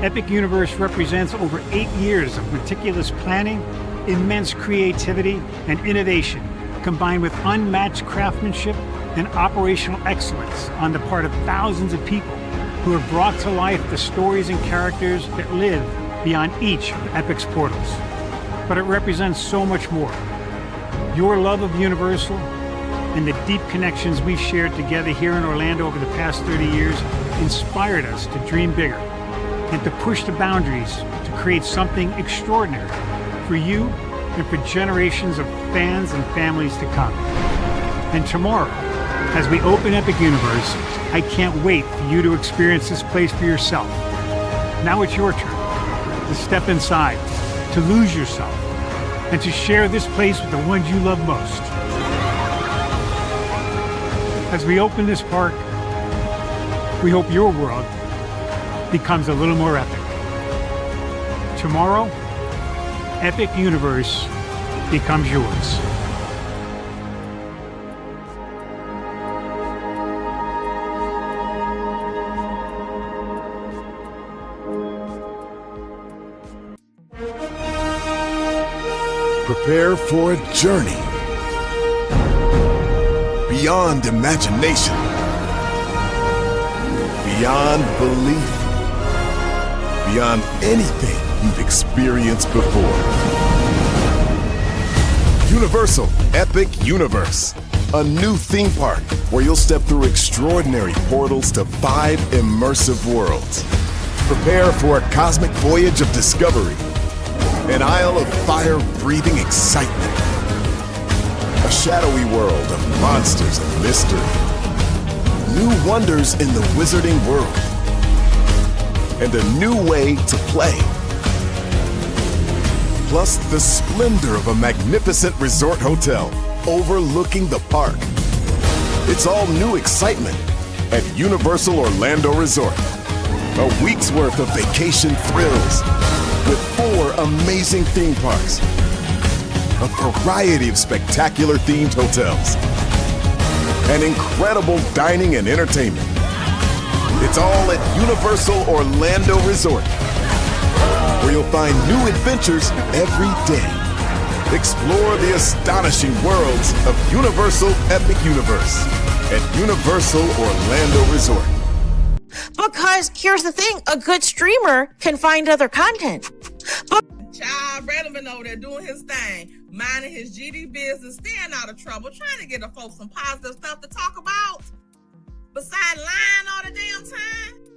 Epic Universe represents over 8 years of meticulous planning, immense creativity, and innovation, combined with unmatched craftsmanship and operational excellence on the part of thousands of people who have brought to life the stories and characters that live beyond each of Epic's portals. But it represents so much more. Your love of Universal and the deep connections we've shared together here in Orlando over the past 30 years inspired us to dream bigger and to push the boundaries to create something extraordinary for you and for generations of fans and families to come. And tomorrow, as we open Epic Universe, I can't wait for you to experience this place for yourself. Now it's your turn to step inside, to lose yourself, and to share this place with the ones you love most. As we open this park, we hope your world becomes a little more epic. Tomorrow, Epic Universe becomes yours.
Prepare for a journey beyond imagination, beyond belief, beyond anything you've experienced before. Universal Epic Universe, a new theme park where you'll step through extraordinary portals to 5 immersive worlds. Prepare for a cosmic voyage of discovery, an isle of fire-breathing excitement, a shadowy world of monsters and mystery, new wonders in the wizarding world, and a new way to play. Plus the splendor of a magnificent resort hotel overlooking the park. It's all new excitement at Universal Orlando Resort. A week's worth of vacation thrills with 4 amazing theme parks, a variety of spectacular themed hotels, and incredible dining and entertainment. It's all at Universal Orlando Resort, where you'll find new adventures every day. Explore the astonishing worlds of Universal Epic Universe at Universal Orlando Resort.
Because here's the thing, a good streamer can find other content.
Child, Braylon been over there doing his thing, minding his GD business, staying out of trouble, trying to get the folks some positive stuff to talk about. Besides lying all the damn time.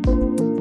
you